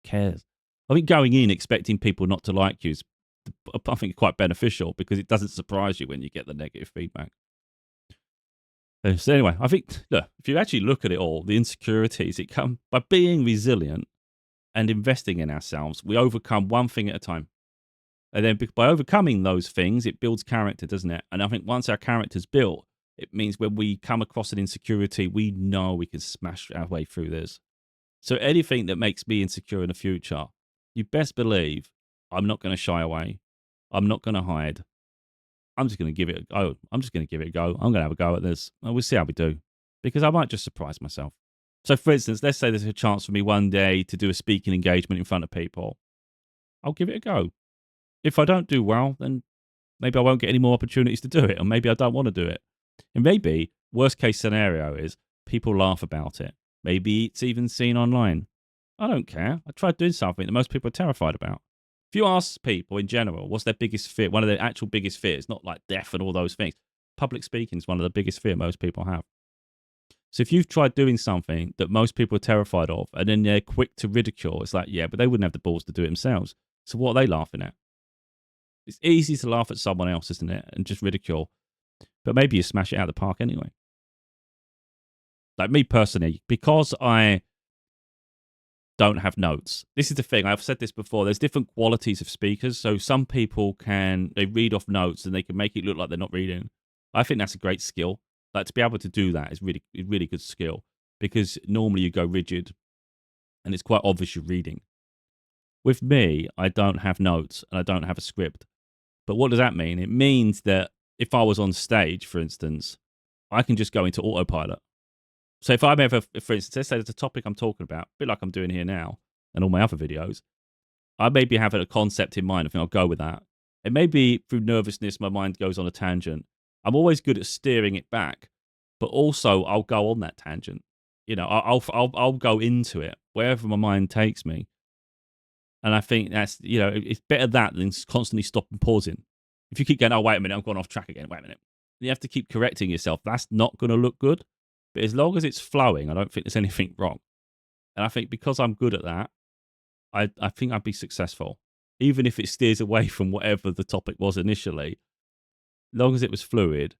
Who cares? I think going in expecting people not to like you is, I think, quite beneficial because it doesn't surprise you when you get the negative feedback. So anyway, I think, look, if you actually look at it all, the insecurities, it come by being resilient and investing in ourselves. We overcome one thing at a time. And then by overcoming those things, it builds character, doesn't it? And I think once our character's built, it means when we come across an insecurity, we know we can smash our way through this. So anything that makes me insecure in the future, you best believe I'm not going to shy away. I'm not going to hide. I'm just going to give it a go. I'm going to have a go at this. And we'll see how we do. Because I might just surprise myself. So for instance, let's say there's a chance for me one day to do a speaking engagement in front of people. I'll give it a go. If I don't do well, then maybe I won't get any more opportunities to do it, or maybe I don't want to do it. And maybe, worst case scenario is people laugh about it. Maybe it's even seen online. I don't care. I tried doing something that most people are terrified about. If you ask people in general, what's their biggest fear, one of their actual biggest fears, not like death and all those things, public speaking is one of the biggest fear most people have. So if you've tried doing something that most people are terrified of, and then they're quick to ridicule, it's like, yeah, but they wouldn't have the balls to do it themselves. So what are they laughing at? It's easy to laugh at someone else, isn't it? And just ridicule. But maybe you smash it out of the park anyway. Like me personally, because I don't have notes. This is the thing. I've said this before. There's different qualities of speakers. So some people they read off notes and they can make it look like they're not reading. I think that's a great skill. Like to be able to do that is really good skill because normally you go rigid and it's quite obvious you're reading. With me, I don't have notes and I don't have a script. But what does that mean? It means that if I was on stage, for instance, I can just go into autopilot. So if I'm ever, for instance, let's say there's a topic I'm talking about, a bit like I'm doing here now and all my other videos, I may be having a concept in mind. I think I'll go with that. It may be through nervousness, my mind goes on a tangent. I'm always good at steering it back, but also I'll go on that tangent. I'll go into it wherever my mind takes me. And I think that's, it's better that than constantly stop and pausing. If you keep going, oh, wait a minute, I've gone off track again. Wait a minute. You have to keep correcting yourself. That's not going to look good. But as long as it's flowing, I don't think there's anything wrong. And I think because I'm good at that, I think I'd be successful. Even if it steers away from whatever the topic was initially, as long as it was fluid,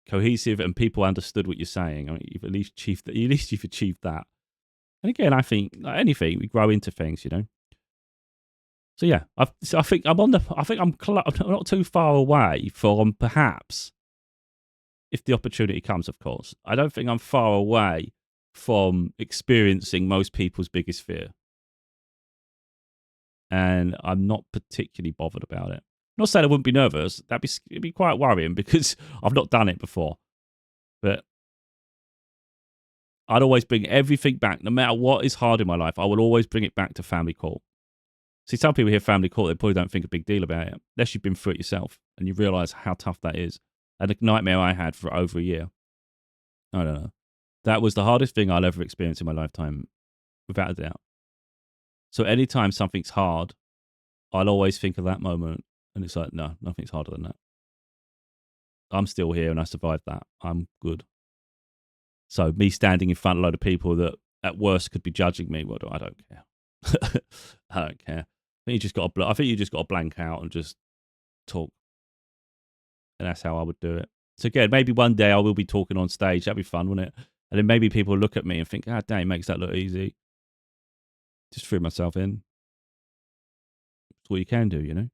cohesive, and people understood what you're saying, I mean, you've at least achieved that. And again, I think like anything, we grow into things, So yeah, I think I'm not too far away from perhaps, if the opportunity comes, of course. I don't think I'm far away from experiencing most people's biggest fear. And I'm not particularly bothered about it. Not saying I wouldn't be nervous. It'd be quite worrying because I've not done it before. But I'd always bring everything back, no matter what is hard in my life. I will always bring it back to family court. See, some people hear family court, they probably don't think a big deal about it, unless you've been through it yourself and you realise how tough that is. And the nightmare I had for over a year. I don't know. That was the hardest thing I'll ever experience in my lifetime, without a doubt. So anytime something's hard, I'll always think of that moment. And it's like, no, nothing's harder than that. I'm still here and I survived that. I'm good. So me standing in front of a load of people that at worst could be judging me, well, I don't care. I don't care. I think you just got to blank out and just talk. And that's how I would do it. So again, maybe one day I will be talking on stage. That'd be fun, wouldn't it? And then maybe people look at me and think, dang, it makes that look easy. Just threw myself in. That's all you can do, you know?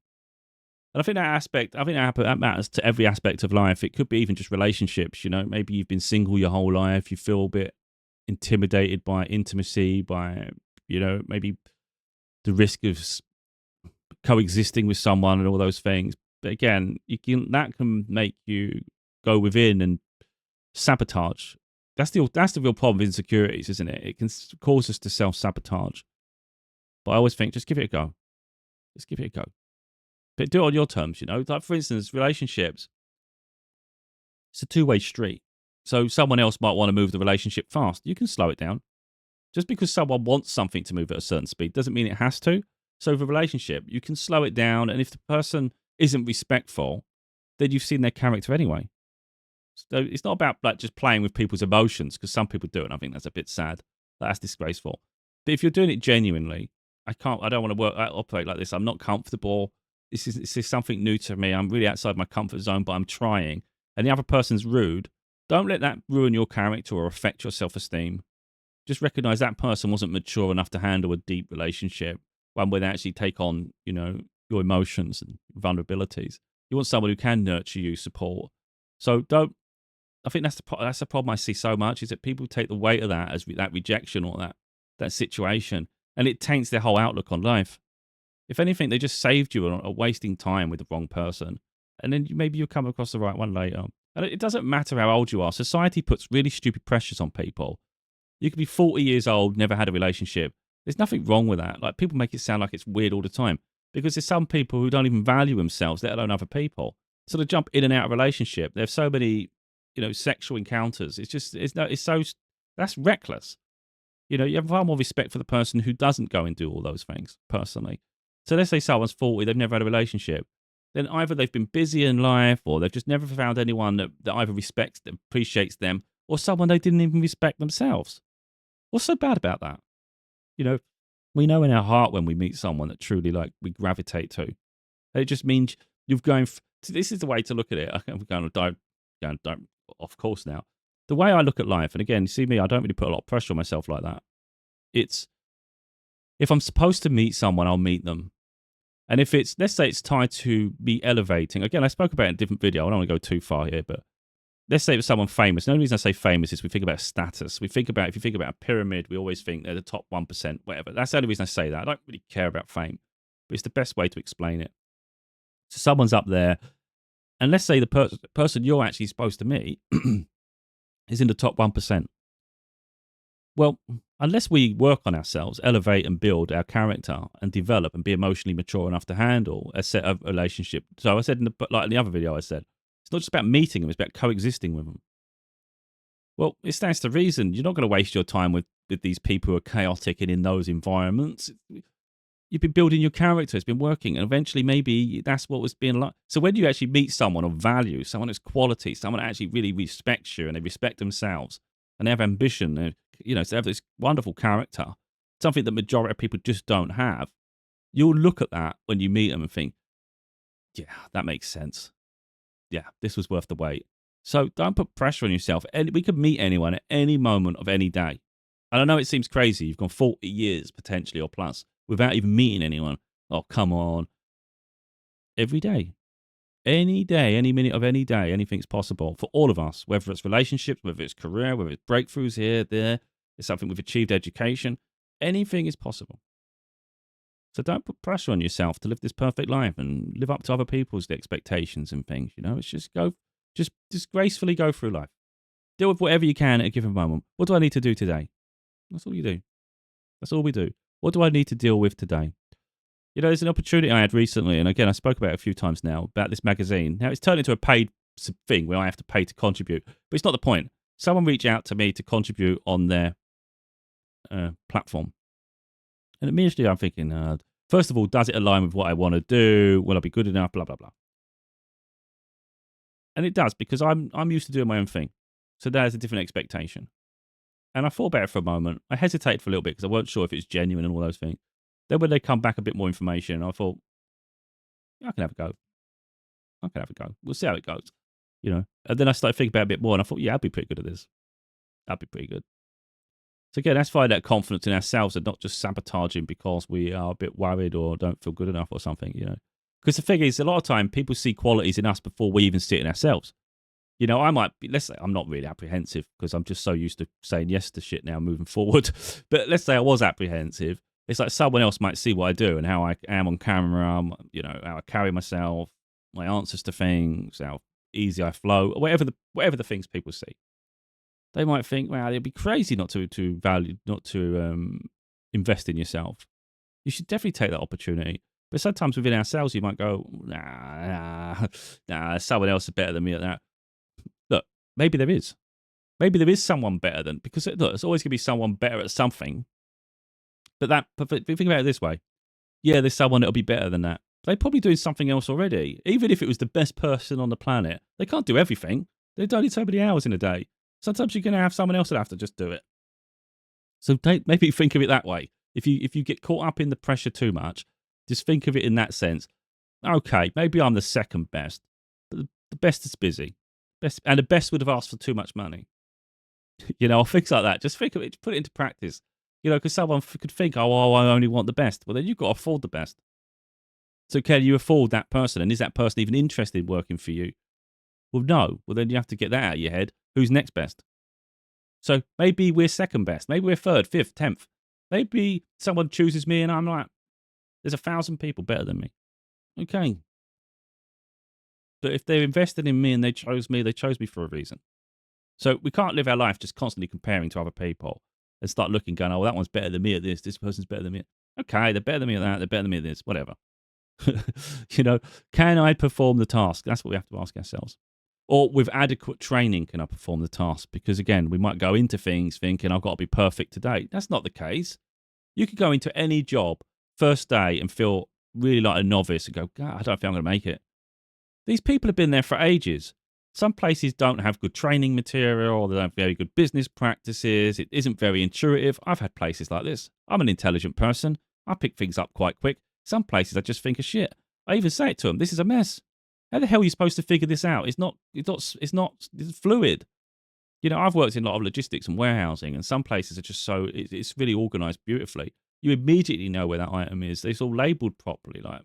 And I think that matters to every aspect of life. It could be even just relationships, you know? Maybe you've been single your whole life. You feel a bit intimidated by intimacy, by, you know, maybe the risk of coexisting with someone and all those things. But again, that can make you go within and sabotage. That's the real problem with insecurities, isn't it? It can cause us to self-sabotage. But I always think, just give it a go. Just give it a go. But do it on your terms, you know? Like, for instance, relationships. It's a two-way street. So someone else might want to move the relationship fast. You can slow it down. Just because someone wants something to move at a certain speed doesn't mean it has to. So for a relationship, you can slow it down. And if the person isn't respectful, then you've seen their character anyway. So it's not about like just playing with people's emotions, because some people do it, and I think that's a bit sad. That's disgraceful. But if you're doing it genuinely, I don't want to operate like this. I'm not comfortable. This is something new to me. I'm really outside my comfort zone, but I'm trying. And the other person's rude. Don't let that ruin your character or affect your self-esteem. Just recognize that person wasn't mature enough to handle a deep relationship, one where they actually take on, you know, your emotions and vulnerabilities. You want someone who can nurture you, support. So I think that's the problem I see so much, is that people take the weight of that as that rejection or that situation, and it taints their whole outlook on life. If anything, they just saved you a wasting time with the wrong person, and then maybe you'll come across the right one later. And it doesn't matter how old you are. Society puts really stupid pressures on people. You could be 40 years old, never had a relationship. There's nothing wrong with that. Like, people make it sound like it's weird all the time, because there's some people who don't even value themselves, let alone other people. So they jump in and out of relationship. There's so many, you know, sexual encounters. That's reckless. You know, you have far more respect for the person who doesn't go and do all those things, personally. So let's say someone's 40, they've never had a relationship. Then either they've been busy in life, or they've just never found anyone that either respects them, appreciates them, or someone they didn't even respect themselves. What's so bad about that? You know, we know in our heart when we meet someone that truly, like, we gravitate to. And it just means you've going. This is the way to look at it. I'm going to off course now. The way I look at life, and again, you see me, I don't really put a lot of pressure on myself like that. It's, if I'm supposed to meet someone, I'll meet them. And if it's, let's say it's tied to me elevating. Again, I spoke about it in a different video. I don't want to go too far here, but let's say it was someone famous. The only reason I say famous is we think about status. If you think about a pyramid, we always think they're the top 1%, whatever. That's the only reason I say that. I don't really care about fame, but it's the best way to explain it. So someone's up there, and let's say the person you're actually supposed to meet is in the top 1%. Well, unless we work on ourselves, elevate and build our character and develop and be emotionally mature enough to handle a set of relationship. So I said in the other video, I said, it's not just about meeting them, it's about coexisting with them. Well, it stands to reason. You're not going to waste your time with these people who are chaotic and in those environments. You've been building your character, it's been working, and eventually maybe that's what was being like. So when you actually meet someone of value, someone who's quality, someone that actually really respects you and they respect themselves and they have ambition, and, you know, so they have this wonderful character, something that majority of people just don't have, you'll look at that when you meet them and think, yeah, that makes sense. Yeah, this was worth the wait. So don't put pressure on yourself. We could meet anyone at any moment of any day. And I know it seems crazy. You've gone 40 years potentially or plus without even meeting anyone. Oh, come on. Every day, any minute of any day, anything's possible for all of us, whether it's relationships, whether it's career, whether it's breakthroughs here, there. It's something we've achieved education. Anything is possible. So don't put pressure on yourself to live this perfect life and live up to other people's expectations and things. It's just gracefully go through life. Deal with whatever you can at a given moment. What do I need to do today? That's all you do. That's all we do. What do I need to deal with today? There's an opportunity I had recently, and again, I spoke about it a few times now, about this magazine. Now, it's turned into a paid thing where I have to pay to contribute, but it's not the point. Someone reached out to me to contribute on their platform. And immediately I'm thinking, first of all, does it align with what I want to do? Will I be good enough? Blah, blah, blah. And it does, because I'm used to doing my own thing. So there's a different expectation. And I thought about it for a moment. I hesitated for a little bit because I wasn't sure if it was genuine and all those things. Then when they come back a bit more information, I thought, yeah, I can have a go. We'll see how it goes. And then I started thinking about it a bit more, and I thought, yeah, I'd be pretty good at this. That'd be pretty good. So again, that's finding that confidence in ourselves and not just sabotaging because we are a bit worried or don't feel good enough or something, Because the thing is, a lot of time people see qualities in us before we even see it in ourselves. I might be, let's say I'm not really apprehensive because I'm just so used to saying yes to shit now moving forward. But let's say I was apprehensive. It's like someone else might see what I do and how I am on camera, how I carry myself, my answers to things, how easy I flow, whatever the things people see. They might think, wow, it'd be crazy not to invest in yourself. You should definitely take that opportunity. But sometimes within ourselves, you might go, nah, someone else is better than me at that. Look, maybe there is. Maybe there is someone better than, because look, there's always going to be someone better at something. But think about it this way. Yeah, there's someone that'll be better than that. They're probably doing something else already. Even if it was the best person on the planet, they can't do everything. They've only so many hours in a day. Sometimes you're going to have someone else that have to just do it. So maybe think of it that way. If you get caught up in the pressure too much, just think of it in that sense. Okay, maybe I'm the second best, but the best is busy. And the best would have asked for too much money. Or things like that. Just think of it, put it into practice. Because someone could think, oh, I only want the best. Well, then you've got to afford the best. So can you afford that person? And is that person even interested in working for you? Well, no. Well, then you have to get that out of your head. Who's next best? So maybe we're second best. Maybe we're third, fifth, 10th. Maybe someone chooses me and I'm like, there's 1,000 people better than me. Okay. But if they're invested in me and they chose me for a reason. So we can't live our life just constantly comparing to other people and start looking, going, oh, that one's better than me at this person's better than me. Okay, they're better than me at that, they're better than me at this, whatever. Can I perform the task? That's what we have to ask ourselves. Or with adequate training, can I perform the task? Because again, we might go into things thinking I've got to be perfect today. That's not the case. You could go into any job first day and feel really like a novice and go, God, I don't think I'm going to make it. These people have been there for ages. Some places don't have good training material, or they don't have very good business practices. It isn't very intuitive. I've had places like this. I'm an intelligent person. I pick things up quite quick. Some places I just think of shit. I even say it to them, this is a mess. How the hell are you supposed to figure this out? It's fluid. I've worked in a lot of logistics and warehousing, and some places are just so, it's really organized beautifully. You immediately know where that item is. It's all labeled properly. Like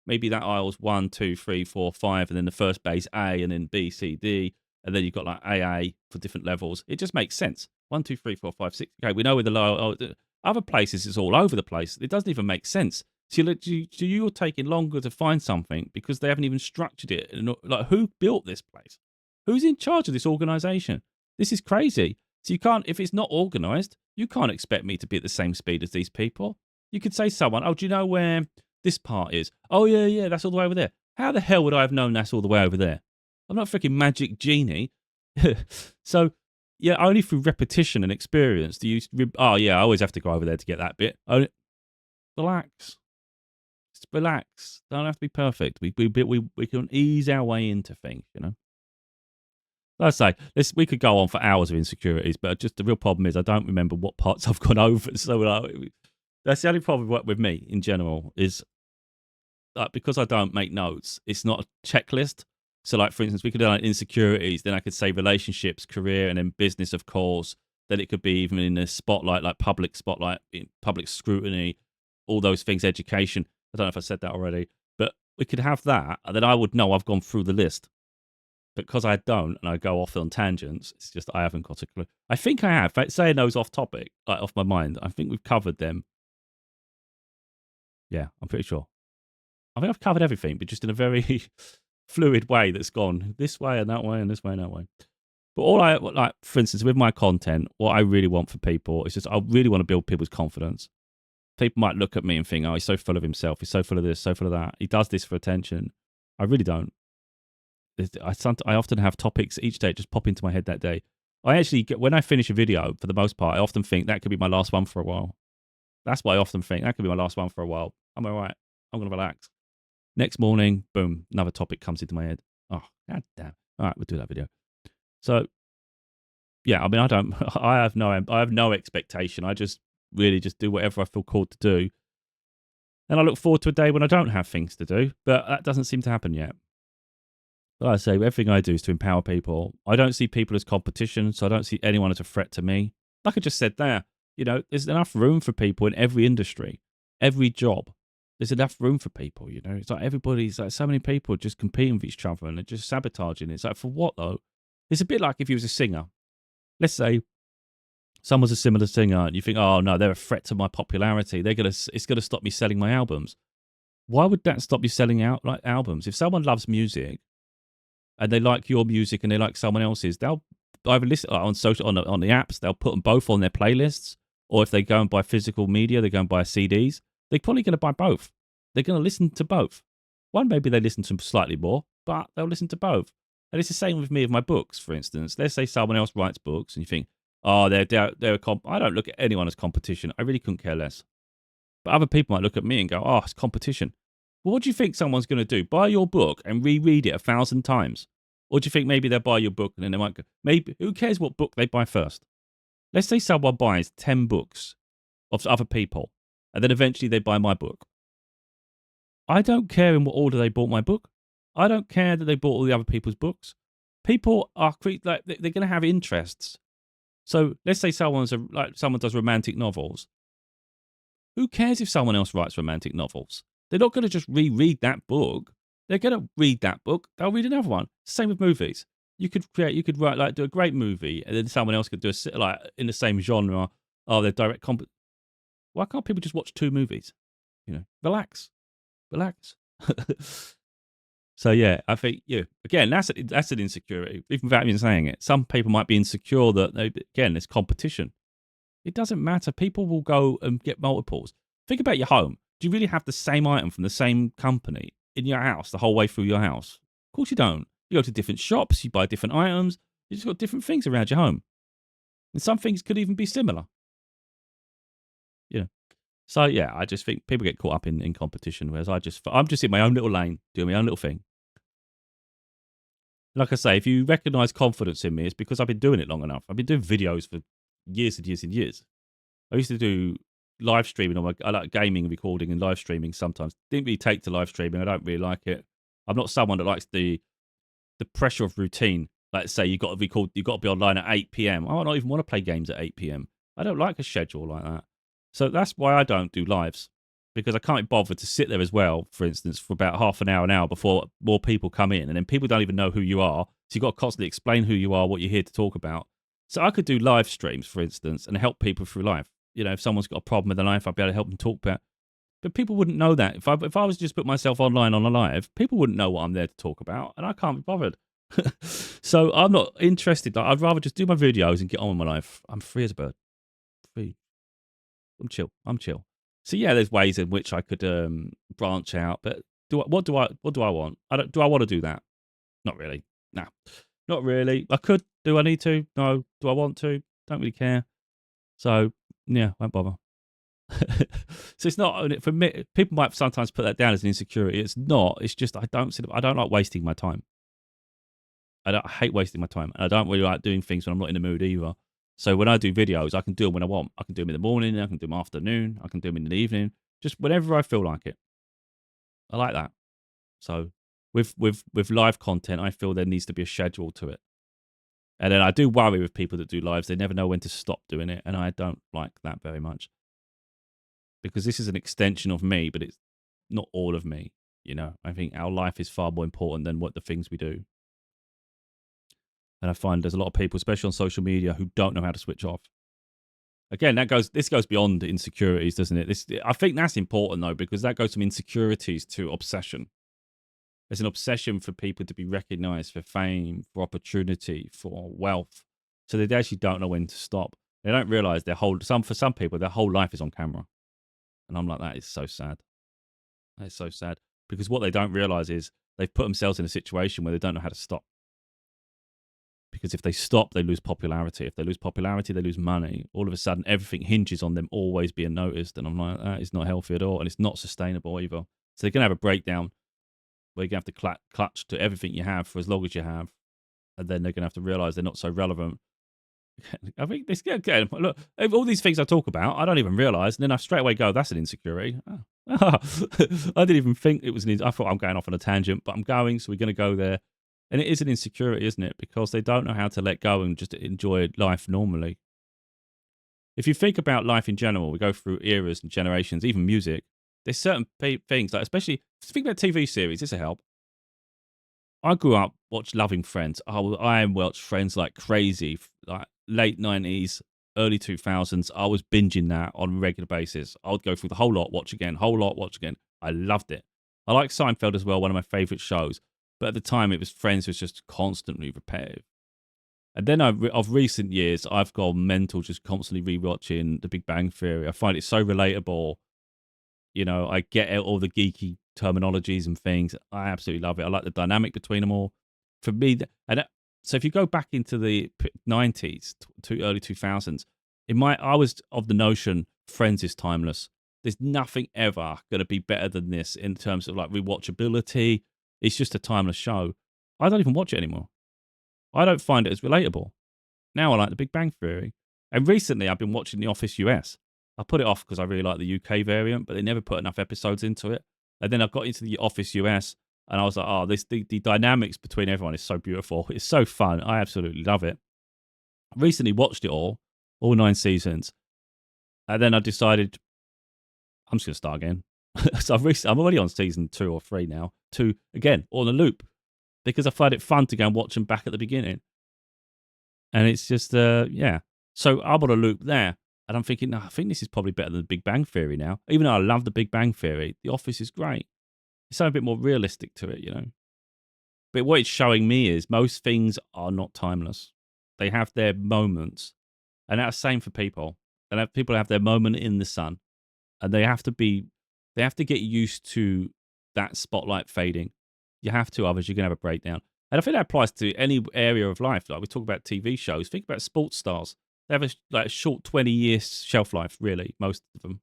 maybe that aisle's 1, 2, 3, 4, 5, and then the first base A, and then B, C, D, and then you've got like AA for different levels. It just makes sense. 1, 2, 3, 4, 5, 6. Okay, we know where the lower. Other places it's all over the place. It doesn't even make sense. So you're taking longer to find something because they haven't even structured it. Like, who built this place? Who's in charge of this organization? This is crazy. So you can't, if it's not organized, you can't expect me to be at the same speed as these people. You could say someone, oh, do you know where this part is? Oh, yeah, that's all the way over there. How the hell would I have known that's all the way over there? I'm not a freaking magic genie. So, yeah, only through repetition and experience do you, oh, yeah, I always have to go over there to get that bit. Relax. Just relax. Don't have to be perfect. We can ease our way into things, Like I say, we could go on for hours of insecurities, but just the real problem is I don't remember what parts I've gone over. So that's the only problem with me in general is because I don't make notes, it's not a checklist. So like, for instance, we could do like insecurities, then I could say relationships, career, and then business, of course. Then it could be even in the spotlight, like public spotlight, public scrutiny, all those things, education. I don't know if I said that already, but we could have that, and then I would know I've gone through the list. But because I don't and I go off on tangents, it's just I haven't got a clue. I think I have. Saying those off topic, like off my mind, I think we've covered them. Yeah, I'm pretty sure. I think I've covered everything, but just in a very fluid way that's gone this way and that way and this way and that way. But all I like, for instance, with my content, what I really want for people is just I really want to build people's confidence. People might look at me and think, oh, he's so full of himself. He's so full of this, so full of that. He does this for attention. I really don't. I often have topics each day just pop into my head that day. I actually get, when I finish a video, for the most part, I often think that could be my last one for a while. That's what I often think. That could be my last one for a while. I'm all right. I'm going to relax. Next morning, boom, another topic comes into my head. Oh, god damn. All right, we'll do that video. So, yeah, I mean, I have no expectation. I just really just do whatever I feel called to do. And I look forward to a day when I don't have things to do, but that doesn't seem to happen yet. Like I say, everything I do is to empower people. I don't see people as competition, so I don't see anyone as a threat to me. Like I just said there, there's enough room for people in every industry, every job. There's enough room for people, It's like everybody's like so many people just competing with each other and they're just sabotaging it. It's like, for what though? It's a bit like if you was a singer. Let's say someone's a similar singer and you think, oh no, they're a threat to my popularity. It's gonna stop me selling my albums. Why would that stop you selling out like albums? If someone loves music and they like your music and they like someone else's, they'll either listen on the apps. They'll put them both on their playlists, or if they go and buy physical media, they go and buy CDs. They're probably going to buy both. They're going to listen to both. One, maybe they listen to slightly more, but they'll listen to both. And it's the same with me with my books, for instance. Let's say someone else writes books, and you think, oh, I don't look at anyone as competition. I really couldn't care less. But other people might look at me and go, oh, it's competition. Well, what do you think someone's going to do? Buy your book and reread it 1,000 times? Or do you think maybe they'll buy your book and then they might go, maybe, who cares what book they buy first? Let's say someone buys 10 books of other people and then eventually they buy my book. I don't care in what order they bought my book. I don't care that they bought all the other people's books. People are like they're going to have interests. So let's say someone does romantic novels. Who cares if someone else writes romantic novels? They're not going to just reread that book. They're going to read that book. They'll read another one. Same with movies. You could write do a great movie, and then someone else could do in the same genre. Oh, they're direct Why can't people just watch 2 movies? Relax. So yeah, I think again that's an insecurity, even without even saying it. Some people might be insecure that there's competition. It doesn't matter. People will go and get multiples. Think about your home. Do you really have the same item from the same company in your house the whole way through your house? Of course you don't. You go to different shops, you buy different items, you just got different things around your home. And some things could even be similar. So yeah, I just think people get caught up in competition, whereas I'm just in my own little lane, doing my own little thing. Like I say, if you recognise confidence in me, it's because I've been doing it long enough. I've been doing videos for years and years and years. I used to do live streaming I like gaming, recording, and live streaming sometimes. Didn't really take to live streaming. I don't really like it. I'm not someone that likes the pressure of routine. Like say you got to record, you got to be online at 8 p.m. I don't even want to play games at 8 p.m. I don't like a schedule like that. So that's why I don't do lives, because I can't bother to sit there as well, for instance, for about half an hour before more people come in. And then people don't even know who you are. So you've got to constantly explain who you are, what you're here to talk about. So I could do live streams, for instance, and help people through life. If someone's got a problem in their life, I'd be able to help them talk about. But people wouldn't know that. If I was to just put myself online on a live, people wouldn't know what I'm there to talk about, and I can't be bothered. So I'm not interested. I'd rather just do my videos and get on with my life. I'm free as a bird. Free. I'm chill. So yeah, there's ways in which I could branch out, but what do I want? Do I want to do that? Not really. Nah, not really. I could. Do I need to? No. Do I want to? Don't really care. So yeah, won't bother. So it's not for me. People might sometimes put that down as an insecurity. It's not. It's just I don't like wasting my time. I hate wasting my time, and I don't really like doing things when I'm not in the mood either. So when I do videos, I can do them when I want. I can do them in the morning, I can do them afternoon, I can do them in the evening, just whenever I feel like it. I like that. So with live content, I feel there needs to be a schedule to it. And then I do worry with people that do lives; they never know when to stop doing it, and I don't like that very much, because this is an extension of me, but it's not all of me. I think our life is far more important than what the things we do. And I find there's a lot of people, especially on social media, who don't know how to switch off. Again, this goes beyond insecurities, doesn't it? I think that's important though, because that goes from insecurities to obsession. There's an obsession for people to be recognized for fame, for opportunity, for wealth. So they actually don't know when to stop. They don't realize for some people, their whole life is on camera. And I'm like, that is so sad. That is so sad. Because what they don't realize is they've put themselves in a situation where they don't know how to stop. Because if they stop, they lose popularity. If they lose popularity, they lose money. All of a sudden, everything hinges on them always being noticed. And I'm like, that is not healthy at all. And it's not sustainable either. So they're going to have a breakdown where you're going to have to clutch to everything you have for as long as you have. And then they're going to have to realize they're not so relevant. I think this, again, look, all these things I talk about, I don't even realize. And then I straight away go, that's an insecurity. Oh. I didn't even think it was I thought I'm going off on a tangent, but I'm going, so we're going to go there. And it is an insecurity, isn't it? Because they don't know how to let go and just enjoy life normally. If you think about life in general, we go through eras and generations, even music. There's certain things, like especially think about TV series. This will help. I grew up loving Friends. I watched Friends like crazy, like late 90s, early 2000s. I was binging that on a regular basis. I would go through the whole lot, watch again, whole lot, watch again. I loved it. I like Seinfeld as well, one of my favorite shows. But at the time, Friends was just constantly repetitive. And then of recent years, I've gone mental just constantly rewatching The Big Bang Theory. I find it so relatable. You know, I get all the geeky terminologies and things. I absolutely love it. I like the dynamic between them all. For me, so if you go back into the 90s to early 2000s, I was of the notion Friends is timeless. There's nothing ever going to be better than this in terms of like rewatchability. It's just a timeless show. I don't even watch it anymore. I don't find it as relatable. Now I like The Big Bang Theory. And recently I've been watching The Office US. I put it off because I really like the UK variant, but they never put enough episodes into it. And then I got into The Office US and I was like, oh, the dynamics between everyone is so beautiful. It's so fun. I absolutely love it. I recently watched it all 9 seasons. And then I decided I'm just going to start again. So I'm already on season 2 or 3 now. 2, again, on a loop. Because I find it fun to go and watch them back at the beginning. And it's just, yeah. So I'm on a loop there. And I'm thinking, no, I think this is probably better than The Big Bang Theory now. Even though I love The Big Bang Theory, The Office is great. It's something a bit more realistic to it, you know. But what it's showing me is most things are not timeless. They have their moments. And that's the same for people. And people have their moment in the sun. And they have to get used to that spotlight fading. You have to, otherwise you're going to have a breakdown. And I think that applies to any area of life. Like we talk about TV shows. Think about sports stars. They have a short 20-year shelf life, really, most of them.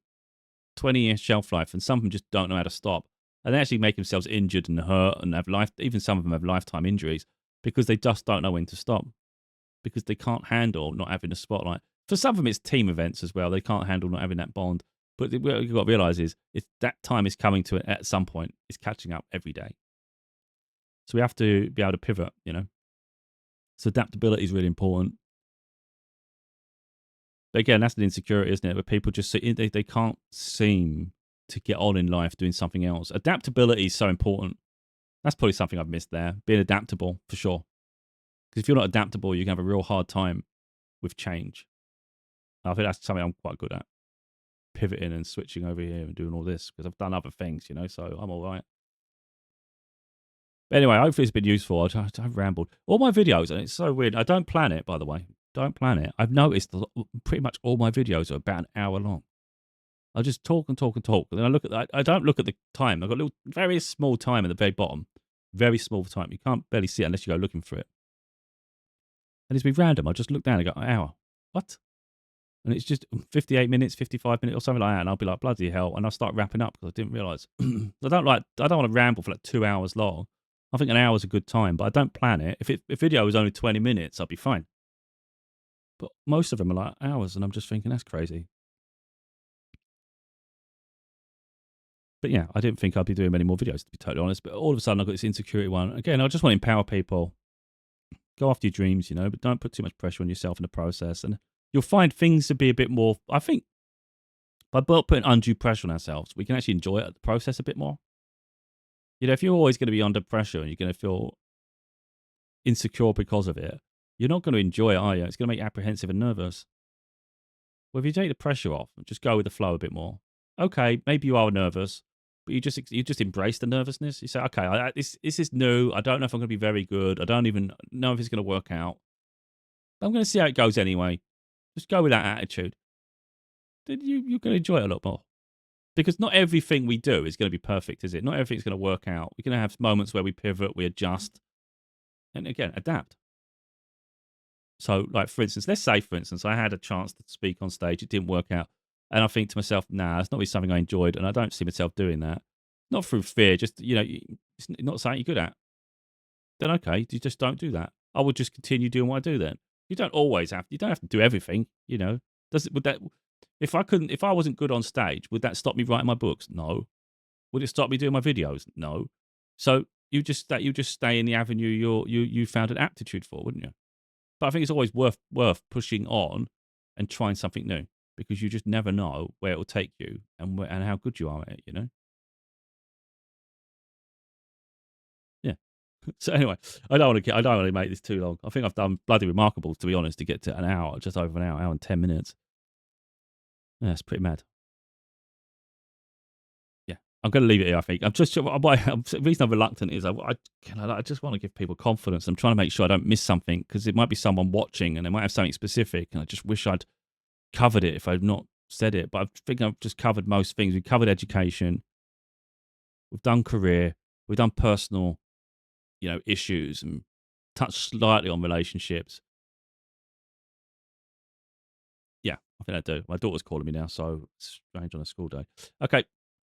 20-year shelf life. And some of them just don't know how to stop. And they actually make themselves injured and hurt and even some of them have lifetime injuries because they just don't know when to stop. Because they can't handle not having a spotlight. For some of them, it's team events as well. They can't handle not having that bond. But what you've got to realize is that time is coming to it at some point. It's catching up every day. So we have to be able to pivot, you know. So adaptability is really important. But again, that's an insecurity, isn't it? Where people just they can't seem to get on in life doing something else. Adaptability is so important. That's probably something I've missed there. Being adaptable, for sure. Because if you're not adaptable, you can have a real hard time with change. I think that's something I'm quite good at. Pivoting and switching over here and doing all this because I've done other things, you know, so I'm all right. But anyway, hopefully it's been useful. I've rambled. All my videos, and it's so weird. I don't plan it, by the way. Don't plan it. I've noticed pretty much all my videos are about an hour long. I just talk and talk and talk. And then I don't look at the time. I've got a little, very small time at the very bottom. Very small time. You can't barely see it unless you go looking for it. And it's been random. I just look down and go, an hour. What? And it's just 58 minutes, 55 minutes or something like that. And I'll be like, bloody hell. And I'll start wrapping up because I didn't realise. I don't want to ramble for like 2 hours long. I think an hour is a good time, but I don't plan it. If video was only 20 minutes, I'll be fine. But most of them are like hours, and I'm just thinking, that's crazy. But yeah, I didn't think I'd be doing many more videos, to be totally honest. But all of a sudden, I've got this insecurity one. Again, I just want to empower people. Go after your dreams, you know, but don't put too much pressure on yourself in the process. And you'll find things to be a bit more, I think, by putting undue pressure on ourselves, we can actually enjoy the process a bit more. You know, if you're always going to be under pressure and you're going to feel insecure because of it, You're not going to enjoy it, are you? It's going to make you apprehensive and nervous. Well, if you take the pressure off and just go with the flow a bit more, okay, maybe you are nervous, but you just embrace the nervousness. You say, okay, this is new. I don't know if I'm going to be very good. I don't even know if it's going to work out. I'm going to see how it goes anyway. Just go with that attitude. Then you're going to enjoy it a lot more. Because not everything we do is going to be perfect, is it? Not everything's going to work out. We're going to have moments where we pivot, we adjust, and again, adapt. So, like, for instance, let's say, for instance, I had a chance to speak on stage. It didn't work out. And I think to myself, nah, it's not really something I enjoyed. And I don't see myself doing that. Not through fear, just, it's not something you're good at. Then, okay, you just don't do that. I would just continue doing what I do then. You don't have to do everything, would that, if I wasn't good on stage, would that stop me writing my books? No. Would it stop me doing my videos? No. So you just stay in the avenue you found an aptitude for, wouldn't you? But I think it's always worth pushing on and trying something new because you just never know where it will take you and how good you are at it. Yeah. So anyway, I don't want to make this too long. I think I've done bloody remarkable, to be honest, to get to an hour, just over an hour and 10 minutes. Yeah, it's pretty mad. Yeah, I'm going to leave it here. I think the reason I'm reluctant is I just want to give people confidence. I'm trying to make sure I don't miss something because it might be someone watching and they might have something specific, and I just wish I'd covered it if I'd not said it. But I think I've just covered most things. We've covered education, we've done career, we've done personal, issues, and touched slightly on relationships. Yeah, I think I do. My daughter's calling me now, so it's strange on a school day. Okay,